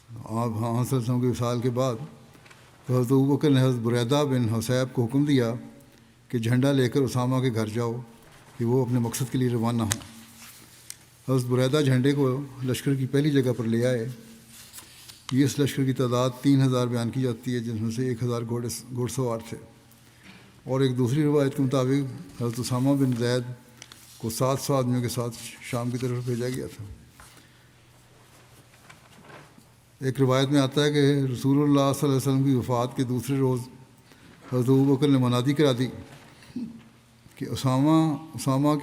آپ صلی اللہ علیہ وسلم کے وصال کے بعد، تو حضرت ابوبکر نے حضرت بریدہ بن حصیب کو حکم دیا کہ جھنڈا لے کر اسامہ کے گھر جاؤ کہ وہ اپنے مقصد کے لیے روانہ ہوں۔ حضرت بریدہ جھنڈے کو لشکر کی پہلی جگہ پر لے آئے۔ یہ اس لشکر کی تعداد 3000 بیان کی جاتی ہے، جس میں سے 1000 گھوڑ سوار تھے، اور ایک دوسری روایت کے مطابق حضرت اسامہ بن زید کو 700 آدمیوں کے ساتھ شام کی طرف بھیجا گیا تھا۔ ایک روایت میں آتا ہے کہ رسول اللہ صلی اللہ علیہ وسلم کی وفات کے دوسرے روز حضرت ابوبکر نے منادی کرا دی کہ اسامہ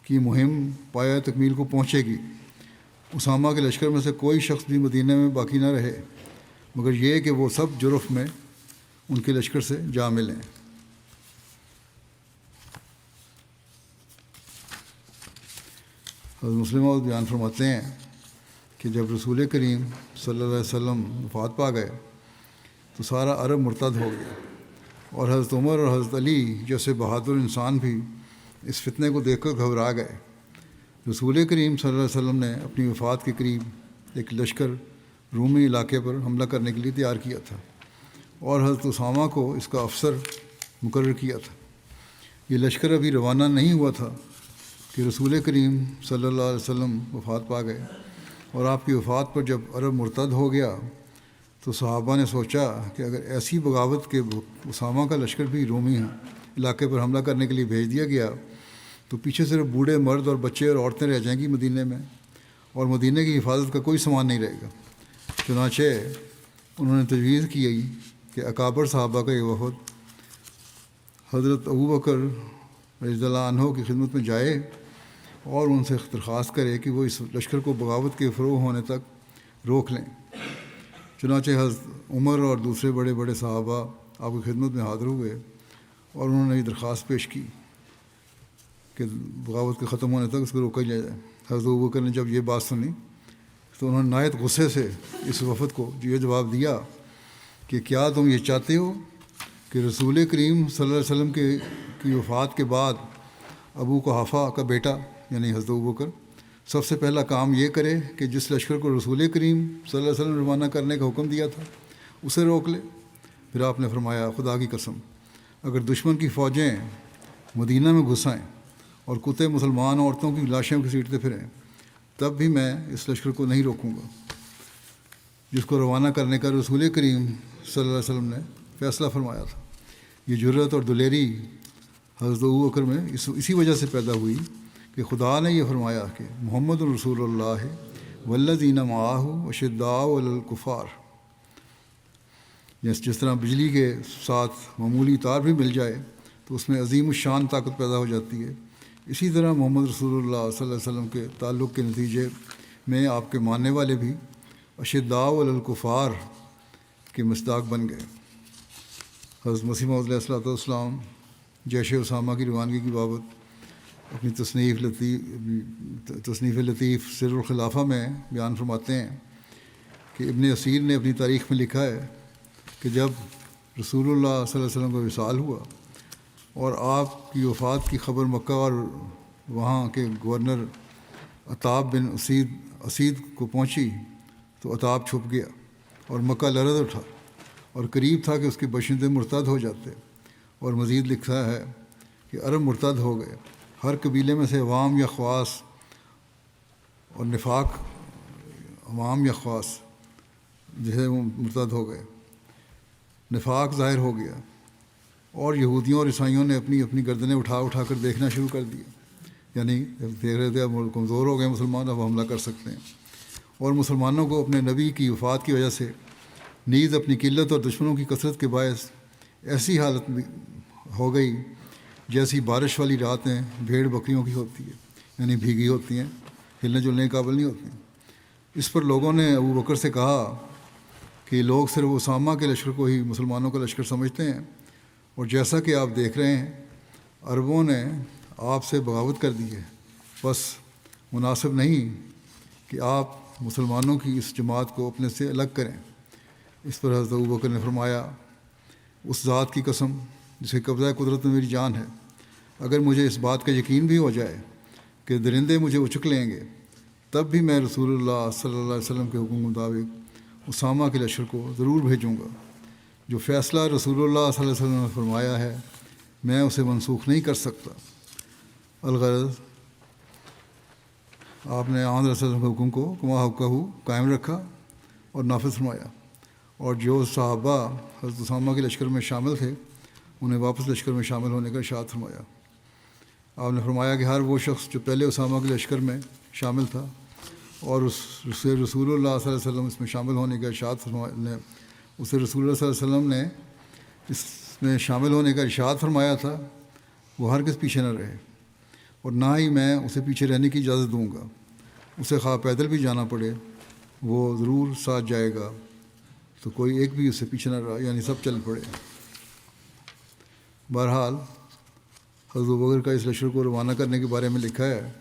کی مہم پایہ تکمیل کو پہنچے گی۔ اسامہ کے لشکر میں سے کوئی شخص بھی مدینہ میں باقی نہ رہے مگر یہ کہ وہ سب جرف میں ان کے لشکر سے جا ملیں۔ حضرت مسلم موعود بیان فرماتے ہیں کہ جب رسول کریم صلی اللہ علیہ وسلم وفات پا گئے تو سارا عرب مرتد ہو گیا، اور حضرت عمر اور حضرت علی جیسے بہادر انسان بھی اس فتنے کو دیکھ کر گھبرا گئے۔ رسول کریم صلی اللہ علیہ وسلم نے اپنی وفات کے قریب ایک لشکر رومی علاقے پر حملہ کرنے کے لیے تیار کیا تھا اور حضرت اسامہ کو اس کا افسر مقرر کیا تھا۔ یہ لشکر ابھی روانہ نہیں ہوا تھا کہ رسول کریم صلی اللہ علیہ وسلم وفات پا گئے، اور آپ کی وفات پر جب عرب مرتد ہو گیا تو صحابہ نے سوچا کہ اگر ایسی بغاوت کے اسامہ کا لشکر بھی رومی علاقے پر حملہ کرنے کے لیے بھیج دیا گیا تو پیچھے صرف بوڑھے مرد اور بچے اور عورتیں رہ جائیں گی مدینے میں، اور مدینے کی حفاظت کا کوئی سامان نہیں رہے گا۔ چنانچہ انہوں نے تجویز کی کہ اکابر صحابہ کا یہ وفد حضرت ابوبکر رضی اللہ عنہ کی خدمت میں جائے اور ان سے درخواست کرے کہ وہ اس لشکر کو بغاوت کے فروغ ہونے تک روک لیں۔ چنانچہ حضرت عمر اور دوسرے بڑے بڑے صحابہ آپ کی خدمت میں حاضر ہوئے اور انہوں نے یہ درخواست پیش کی کہ بغاوت کے ختم ہونے تک اس کو روکا جائے۔ حضرت ابوبکر نے جب یہ بات سنی تو انہوں نے نہایت غصے سے اس وفد کو یہ جواب دیا کہ کیا تم یہ چاہتے ہو کہ رسول کریم صلی اللہ علیہ وسلم کی وفات کے بعد ابو قحافہ کا بیٹا یعنی حضرت ابوبکر سب سے پہلا کام یہ کرے کہ جس لشکر کو رسول کریم صلی اللہ علیہ وسلم نے روانہ کرنے کا حکم دیا تھا اسے روک لے؟ پھر آپ نے فرمایا خدا کی قسم اگر دشمن کی فوجیں مدینہ میں گھس آئیں اور کتے مسلمان عورتوں کی لاشیں گھسیٹتے پھریں تب بھی میں اس لشکر کو نہیں روکوں گا جس کو روانہ کرنے کا رسول کریم صلی اللہ علیہ وسلم نے فیصلہ فرمایا تھا۔ یہ جرأت اور دلیری حضرت ابوبکر میں اسی وجہ سے پیدا ہوئی کہ خدا نے یہ فرمایا کہ محمد الرسول اللہ والذین معہ اشداء علی الکفار، جس طرح بجلی کے ساتھ معمولی تار بھی مل جائے تو اس میں عظیم الشان طاقت پیدا ہو جاتی ہے، اسی طرح محمد رسول اللہ صلی اللہ علیہ وسلم کے تعلق کے نتیجے میں آپ کے ماننے والے بھی اشداء علی الکفار کے مصداق بن گئے۔ حضرت مسیح موعود علیہ الصلوۃ والسلام جیش اسامہ کی روانگی کی بابت اپنی تصنیف تصنیف لطیف سر الخلافہ میں بیان فرماتے ہیں کہ ابن اسیر نے اپنی تاریخ میں لکھا ہے کہ جب رسول اللہ صلی اللہ علیہ وسلم کا وصال ہوا اور آپ کی وفات کی خبر مکہ اور وہاں کے گورنر عتاب بن اسید کو پہنچی تو عتاب چھپ گیا اور مکہ لرز اٹھا اور قریب تھا کہ اس کے باشندے مرتد ہو جاتے، اور مزید لکھا ہے کہ عرب مرتد ہو گئے، ہر قبیلے میں سے عوام یا خواص اور نفاق، عوام یا خواص جسے وہ مرتد ہو گئے، نفاق ظاہر ہو گیا، اور یہودیوں اور عیسائیوں نے اپنی اپنی گردنیں اٹھا اٹھا کر دیکھنا شروع کر دیا، یعنی دیکھ رہے تھے اب کمزور ہو گئے مسلمان، اب حملہ کر سکتے ہیں، اور مسلمانوں کو اپنے نبی کی وفات کی وجہ سے نیز اپنی قلت اور دشمنوں کی کثرت کے باعث ایسی حالت ہو گئی جیسی بارش والی راتیں بھیڑ بکریوں کی ہوتی ہے، یعنی بھیگی ہوتی ہیں، ہلنے جلنے کے قابل نہیں ہوتی ہیں۔ اس پر لوگوں نے ابو بکر سے کہا کہ لوگ صرف اسامہ کے لشکر کو ہی مسلمانوں کا لشکر سمجھتے ہیں، اور جیسا کہ آپ دیکھ رہے ہیں عربوں نے آپ سے بغاوت کر دی ہے، بس مناسب نہیں کہ آپ مسلمانوں کی اس جماعت کو اپنے سے الگ کریں۔ اس پر حضرت ابوبکر نے فرمایا، اس ذات کی قسم جس کے قبضہ قدرت میں میری جان ہے، اگر مجھے اس بات کا یقین بھی ہو جائے کہ درندے مجھے اچک لیں گے، تب بھی میں رسول اللہ صلی اللہ علیہ وسلم کے حکم کے مطابق اسامہ کے لشکر کو ضرور بھیجوں گا۔ جو فیصلہ رسول اللہ صلی اللہ علیہ وسلم نے فرمایا ہے میں اسے منسوخ نہیں کر سکتا۔ الغرض آپ نے آن رسول اللہ کے حکم کو کما حقہ قائم رکھا اور نافذ فرمایا، اور جو صحابہ حضرت اسامہ کے لشکر میں شامل تھے انہیں واپس لشکر میں شامل ہونے کا ارشاد فرمایا۔ آپ نے فرمایا کہ ہر وہ شخص جو پہلے اسامہ کے لشکر میں شامل تھا اور اسے رسول اللہ صلی اللہ علیہ وسلم اس میں شامل ہونے کا ارشاد اسے رسول اللہ صلی اللہ علیہ وسلم نے اس میں شامل ہونے کا ارشاد فرمایا تھا، وہ ہرگز پیچھے نہ رہے، اور نہ ہی میں اسے پیچھے رہنے کی اجازت دوں گا۔ اسے خواہ پیدل بھی جانا پڑے وہ ضرور ساتھ جائے گا، تو کوئی ایک بھی اس سے پیچھے نہ رہا، یعنی سب چل پڑے۔ بہرحال حضرت ابوبکر کا اس لشکر کو روانہ کرنے کے بارے میں لکھا ہے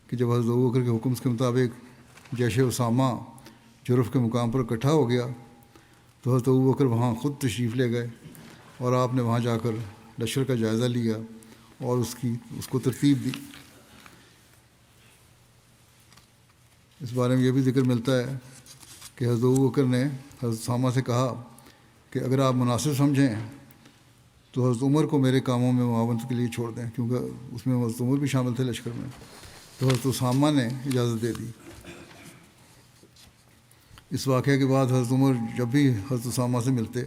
کہ جب حضرت ابوبکر کے حکم کے مطابق جیش اسامہ جرف کے مقام پر اکٹھا ہو گیا تو حضرت ابوبکر وہاں خود تشریف لے گئے، اور آپ نے وہاں جا کر لشکر کا جائزہ لیا اور اس کو ترتیب دی۔ اس بارے میں یہ بھی ذکر ملتا ہے کہ حضرت ابوبکر نے حضرت اسامہ سے کہا کہ اگر آپ مناسب سمجھیں تو حضرت عمر کو میرے کاموں میں معاونت کے لیے چھوڑ دیں، کیونکہ اس میں حضرت عمر بھی شامل تھے لشکر میں، تو حضرت اسامہ نے اجازت دے دی۔ اس واقعے کے بعد حضرت عمر جب بھی حضرت اسامہ سے ملتے،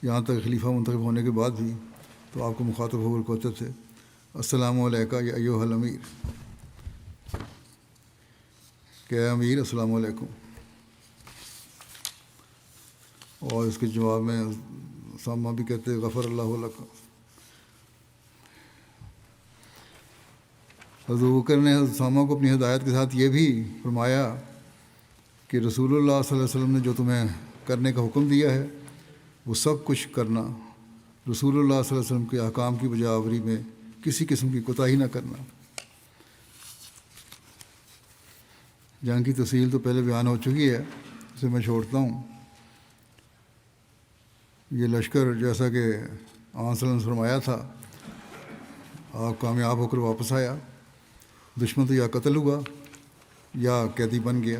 یہاں تک خلیفہ منتخب ہونے کے بعد بھی، تو آپ کو مخاطب ہو کر کہتے تھے السلام علیکم یا ایھا الامیر، کہ اے امیر السلام علیکم، اور اس کے جواب میں اسامہ بھی کہتے غفر اللہ لک۔ حضرت ابوبکر نے حضرت اسامہ کو اپنی ہدایت کے ساتھ یہ بھی فرمایا کہ رسول اللہ صلی اللہ علیہ وسلم نے جو تمہیں کرنے کا حکم دیا ہے وہ سب کچھ کرنا، رسول اللہ صلی اللہ علیہ وسلم کے احکام کی بجا آوری میں کسی قسم کی کوتاہی نہ کرنا۔ جنگ کی تفصیل تو پہلے بیان ہو چکی ہے، اسے میں چھوڑتا ہوں۔ یہ لشکر جیسا کہ آن صلی اللہ علیہ وسلم نے فرمایا تھا، آپ کامیاب ہو کر واپس آیا، دشمن تو یا قتل ہوا یا قیدی بن گیا۔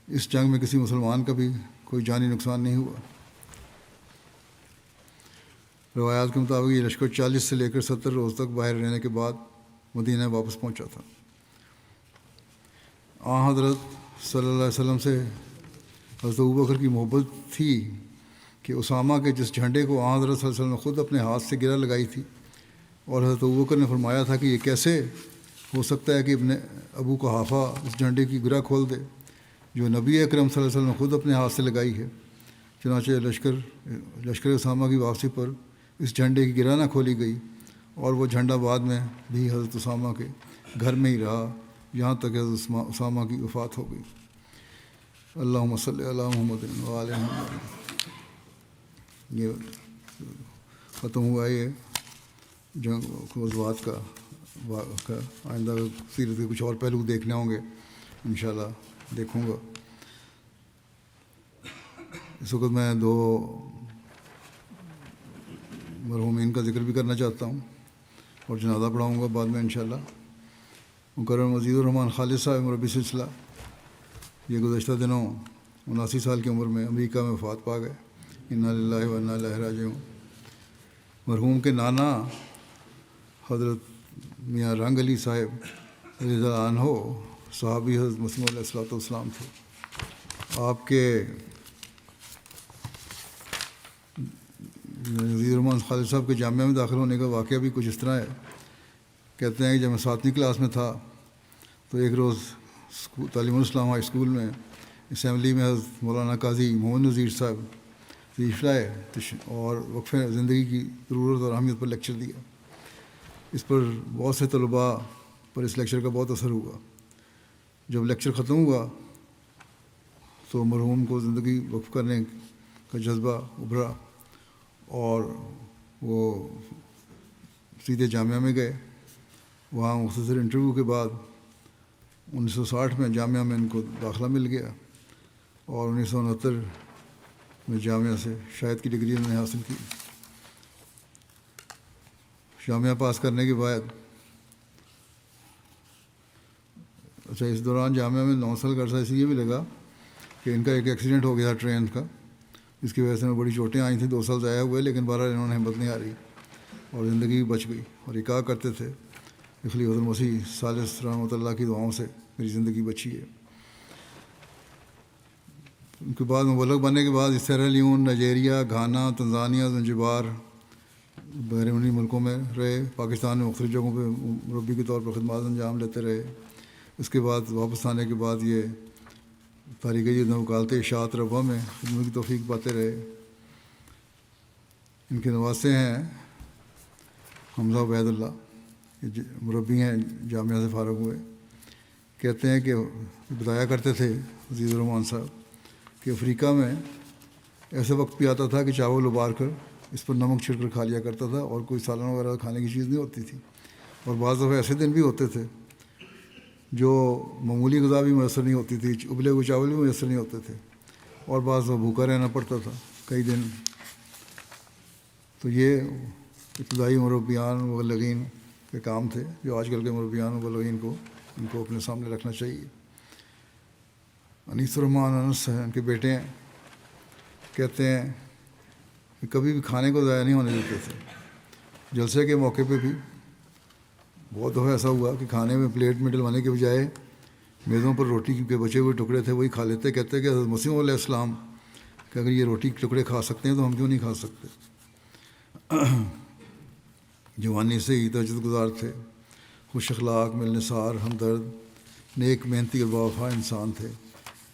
اس جنگ میں کسی مسلمان کا بھی کوئی جانی نقصان نہیں ہوا۔ روایات کے مطابق یہ لشکر 40 سے لے کر 70 روز تک باہر رہنے کے بعد مدینہ واپس پہنچا تھا۔ حضرت صلی اللہ علیہ وسلم سے حضرت ابوبکر کی محبت تھی کہ اسامہ کے جس جھنڈے کو حضرت صلی اللہ علیہ وسلم نے خود اپنے ہاتھ سے گرہ لگائی تھی، اور حضرت ابوبکر نے فرمایا تھا کہ یہ کیسے ہو سکتا ہے کہ ابن ابو قحافہ اس جھنڈے کی گرہ کھول دے جو نبی اکرم صلی اللہ علیہ وسلم نے خود اپنے ہاتھ سے لگائی ہے۔ چنانچہ لشکر اسامہ کی واپسی پر اس جھنڈے کی گرہ نہ کھولی گئی، اور وہ جھنڈا بعد میں بھی حضرت اسامہ کے گھر میں ہی رہا یہاں تک کہ حضرت اسامہ کی وفات ہو گئی۔ اللہم صلی علی محمد و آل محمد۔ یہ ختم ہوا یہ جنگ غزوات کا آئندہ سیرت کے کچھ اور پہلو دیکھنے ہوں گے انشاءاللہ دیکھوں گا. اس وقت میں 2 مرحومین کا ذکر بھی کرنا چاہتا ہوں اور جنازہ پڑھاؤں گا بعد میں انشاءاللہ. مکرم عزیز الرحمٰن خالد صاحب مربی سلسلہ یہ گزشتہ دنوں 79 سال کی عمر میں امریکہ میں وفات پا گئے. انا للہ و انا الیہ راجعون. مرحوم کے نانا حضرت میاں رنگ علی صاحب رضی اللہ عنہ صحابی حضرت مسیح علیہ الصلوۃ والسلام تھے. آپ کے عزیز الرحمٰن خالد صاحب کے جامعہ میں داخل ہونے کا واقعہ بھی کچھ اس طرح ہے. کہتے ہیں کہ جب میں 7ویں کلاس میں تھا تو ایک روز تعلیم الاسلام ہائی اسکول میں اسمبلی میں حضرت مولانا قاضی محمد نذیر صاحب تشریف لائے اور وقف زندگی کی ضرورت اور اہمیت پر لیکچر دیا. اس پر بہت سے طلباء پر اس لیکچر کا بہت اثر ہوا. جب لیکچر ختم ہوا تو مرحوم کو زندگی وقف کرنے کا جذبہ ابھرا اور وہ سیدھے جامعہ میں گئے. وہاں مختصر انٹرویو کے بعد 1960 میں جامعہ میں ان کو داخلہ مل گیا اور 1969 میں جامعہ سے شاید کی ڈگری انہوں نے حاصل کی. جامعہ پاس کرنے کے بعد اس دوران جامعہ میں 9 سال کا عرصہ اس لیے بھی لگا کہ ان کا ایک ایکسیڈنٹ ہو گیا ٹرین کا، جس کی وجہ سے بڑی چوٹیں آئی تھیں. 2 سال ضائع ہوئے لیکن بہرحال انہوں نے ہمت نہیں ہاری اور زندگی بھی بچ گئی. اور یہ کہا کرتے تھے اس لیے حضرت مسیح ثالث رحمۃ اللہ کی دعاؤں سے میری زندگی بچی ہے. ان کے بعد مبلغ بننے کے بعد Sierra Leone, Nigeria, Ghana, Tanzania, Zanzibar بیرونی ملکوں میں رہے. پاکستان میں مختلف جگہوں پہ مربی کے طور پر خدمات انجام لیتے رہے. اس کے بعد واپس آنے کے بعد یہ تاریخ جدید وکالت اشاعت ربا میں خدمت کی توفیق پاتے رہے. ان کے نواسے ہیں حمزہ عبید اللہ، یہ مربی ہیں جامعہ سے فارغ ہوئے. کہتے ہیں کہ بتایا کرتے تھے عزیز الرحمٰن صاحب کہ افریقہ میں ایسا وقت بھی آتا تھا کہ چاول ابال کر اس پر نمک چھڑک کر کھا لیا کرتا تھا اور کوئی سالن وغیرہ کھانے کی چیز نہیں ہوتی تھی. اور بعض دفعہ ایسے دن بھی ہوتے تھے جو معمولی غذا بھی میسر نہیں ہوتی تھی، ابلے ہوئے چاول بھی میسر نہیں ہوتے تھے اور بعض دفعہ بھوکا رہنا پڑتا تھا کئی دن. تو یہ ابتدائی مربیان مبلغین کے کام تھے جو آج کل کے مربیان مبلغین کو ان کو اپنے سامنے رکھنا چاہیے. انیس الرحمٰن انس ہیں ان کے بیٹے ہیں. کہتے ہیں کہ کبھی بھی کھانے کو ضائع نہیں ہونے دیتے تھے. جلسے کے موقع پہ بھی بہت دفعہ ایسا ہوا کہ کھانے میں پلیٹ میں ڈلوانے کے بجائے میزوں پر روٹی کے بچے ہوئے ٹکڑے تھے وہی کھا لیتے. کہتے کہ حضرت مسیح علیہ السلام کہ اگر یہ روٹی کے ٹکڑے کھا سکتے ہیں تو ہم کیوں نہیں کھا سکتے. جوانی سے ہی تہجد گزار تھے، خوش اخلاق، ملنسار، ہمدرد، نیک، محنتی اور باوفا انسان تھے.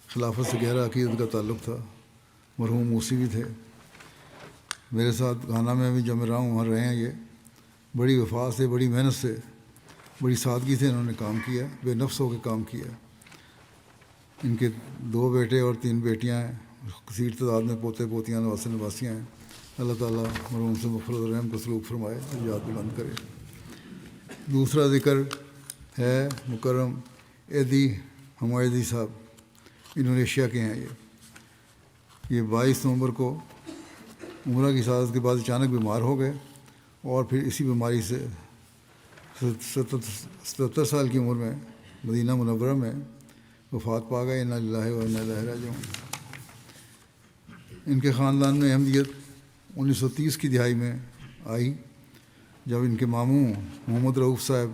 خلافت سے گہرا عقیدت کا تعلق تھا. مرحوم موسی بھی تھے. میرے ساتھ گانا میں بھی جب میں رہا ہوں وہاں رہے ہیں. یہ بڑی وفا سے، بڑی محنت سے، بڑی سادگی سے انہوں نے کام کیا، بے نفس ہو کے کام کیا. ان کے 2 بیٹے اور 3 بیٹیاں ہیں. کثیر تعداد میں پوتے پوتیاں نواسے نواسیاں ہیں. اللہ تعالیٰ مرحوم سے مغفرت و رحم کو سلوک فرمائے، درجات بلند کرے. دوسرا ذکر ہے مکرم ایدی حمایدی صاحب، انڈونیشیا کے ہیں. یہ 22 نومبر کو عمرہ کی سعادت کے بعد اچانک بیمار ہو گئے اور پھر اسی بیماری سے 77 سال کی عمر میں مدینہ منورہ میں وفات پا گئے. انا للہ و انا الیہ راجعون. ان کے خاندان میں احمدیت 1930 کی دہائی میں آئی جب ان کے ماموں محمد رؤوف صاحب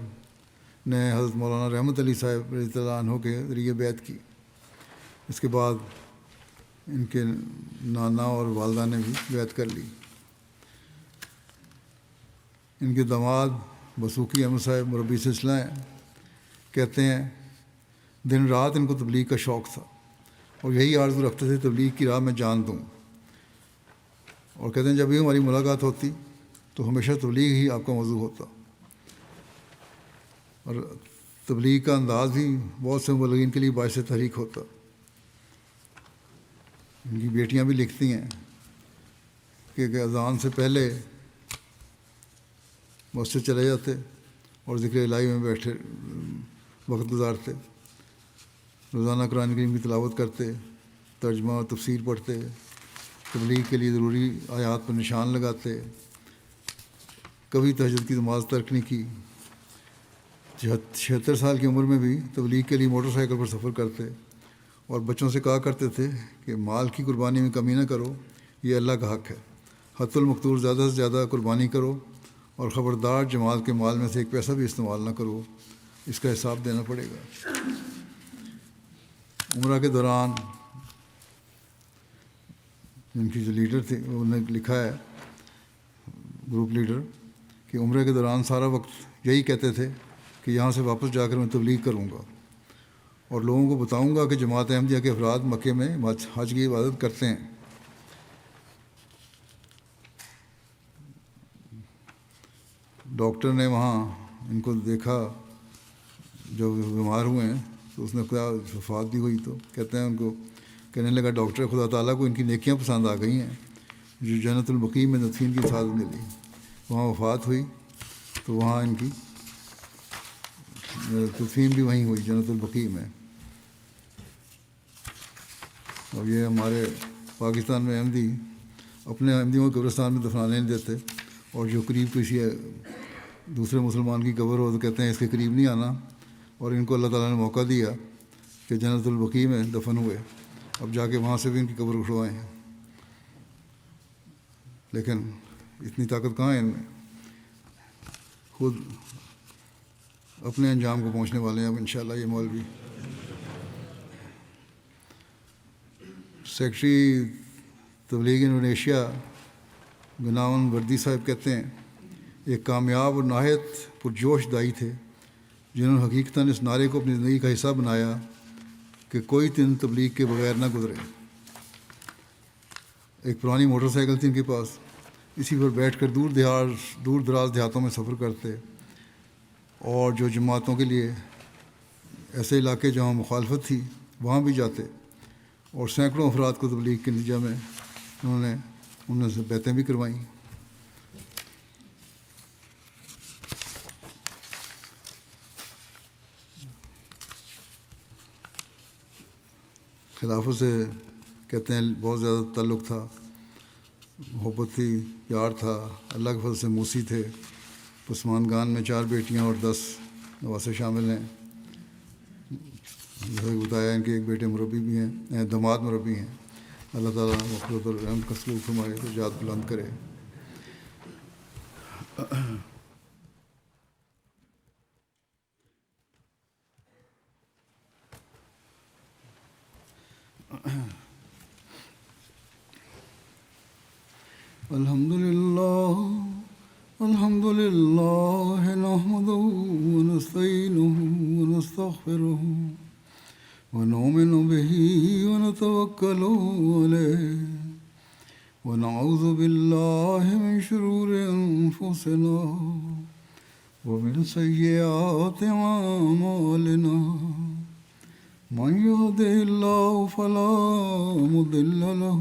نے حضرت مولانا رحمت علی صاحب رضی اللہ عنہ کے ذریعے بیعت کی. اس کے بعد ان کے نانا اور والدہ نے بھی بیعت کر لی. ان کے داماد بسوکی احمد صاحب مربی سلسلہ ہیں. کہتے ہیں دن رات ان کو تبلیغ کا شوق تھا اور یہی آرزو رکھتے تھے تبلیغ کی راہ میں جان دوں. اور کہتے ہیں جب بھی ہماری ملاقات ہوتی تو ہمیشہ تبلیغ ہی آپ کا موضوع ہوتا اور تبلیغ کا انداز بھی بہت سے مبلغین کے لیے باعث تحریک ہوتا. ان کی بیٹیاں بھی لکھتی ہیں کہ اذان سے پہلے مسجد چلے جاتے اور ذکر الہی میں بیٹھے وقت گزارتے، روزانہ قرآن کریم کی تلاوت کرتے، ترجمہ و تفسیر پڑھتے، تبلیغ کے لیے ضروری آیات پر نشان لگاتے، کبھی تہجد کی نماز ترک نہیں کی، 76 سال کی عمر میں بھی تبلیغ کے لیے موٹر سائیکل پر سفر کرتے، اور بچوں سے کہا کرتے تھے کہ مال کی قربانی میں کمی نہ کرو، یہ اللہ کا حق ہے، حت المقتور زیادہ سے زیادہ قربانی کرو، اور خبردار جماعت کے مال میں سے ایک پیسہ بھی استعمال نہ کرو، اس کا حساب دینا پڑے گا۔ عمرہ کے دوران ان کی جو لیڈر تھے انہوں نے لکھا ہے، گروپ لیڈر، کہ عمرے کے دوران سارا وقت یہی کہتے تھے کہ یہاں سے واپس جا کر میں تبلیغ کروں گا اور لوگوں کو بتاؤں گا کہ جماعت احمدیہ کے افراد مکے میں حج کی عبادت کرتے ہیں۔ ڈاکٹر نے وہاں ان کو دیکھا جو بیمار ہوئے ہیں، تو اس نے خدا وفات بھی ہوئی، تو کہتے ہیں ان کو کہنے لگا ڈاکٹر خدا تعالیٰ کو ان کی نیکیاں پسند آ گئی ہیں جو جنت البقیع میں دفین کی سعادت ملی، وہاں وفات ہوئی، تو وہاں ان کی دفین بھی وہیں ہوئی جنت البقیع میں۔ اور یہ ہمارے پاکستان میں احمدی اپنے احمدیوں کو قبرستان میں دفنانے نہیں دیتے، اور جو قریب کسی دوسرے مسلمان کی قبر ہو تو کہتے ہیں اس کے قریب نہیں آنا، اور ان کو اللہ تعالیٰ نے موقع دیا کہ جنت البقیع میں دفن ہوئے، اب جا کے وہاں سے بھی ان کی قبر اٹھوائیں، لیکن اتنی طاقت کہاں ہے ان میں، خود اپنے انجام کو پہنچنے والے ہیں اب انشاءاللہ یہ مولوی۔ سیکرٹری تبلیغ انڈونیشیا گناون وردی صاحب کہتے ہیں ایک کامیاب اور نہایت پرجوش دائی تھے جنہوں نے حقیقتاً اس نعرے کو اپنی زندگی کا حصہ بنایا کہ کوئی دن تبلیغ کے بغیر نہ گزرے۔ ایک پرانی موٹر سائیکل تھی ان کے پاس، اسی پر بیٹھ کر دور دراز دیہاتوں میں سفر کرتے، اور جو جماعتوں کے لیے ایسے علاقے جہاں مخالفت تھی وہاں بھی جاتے، اور سینکڑوں افراد کو تبلیغ کے نتیجہ میں انہوں سے بیعتیں بھی کروائیں۔ خلافت سے کہتے ہیں بہت زیادہ تعلق تھا، محبت تھی، پیار تھا، اللہ کے فضل سے موسی تھے، عثمان خان میں 4 بیٹیاں اور 10 نواسے شامل ہیں، جیسے بتایا ان کے ایک بیٹے مربی بھی ہیں، داماد مربی ہیں۔ اللہ تعالیٰ مغفرت اور رحمت کا سلوک فرمائے، درجات بلند کرے۔ الحمد للہ نحمده ونستعینه ونستغفره ونؤمن به ونتوکل علیہ ونعوذ باللہ من شرور انفسنا ومن سیئات اعمالنا من يهده الله فلا مضل له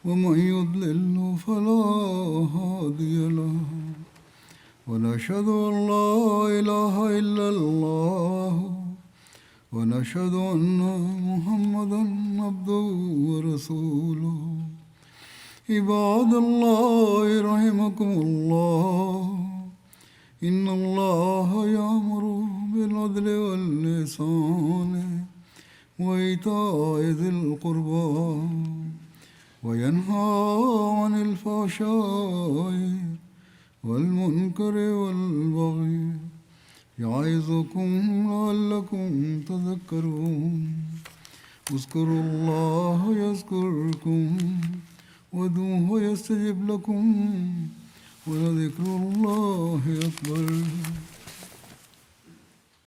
ومن يضلل فلا هادي له ونشهد أن لا إله إلا الله ونشهد أن محمدا عبده ورسوله عباد الله رحمكم الله إن الله يأمر بالعدل والإحسان وإيتاء ذي القربى وينهى عن الفحشاء والمنكر والبغي يعظكم لعلكم تذكرون اذكروا الله يذكركم وادعوه يستجب لكم ولذكر الله أكبر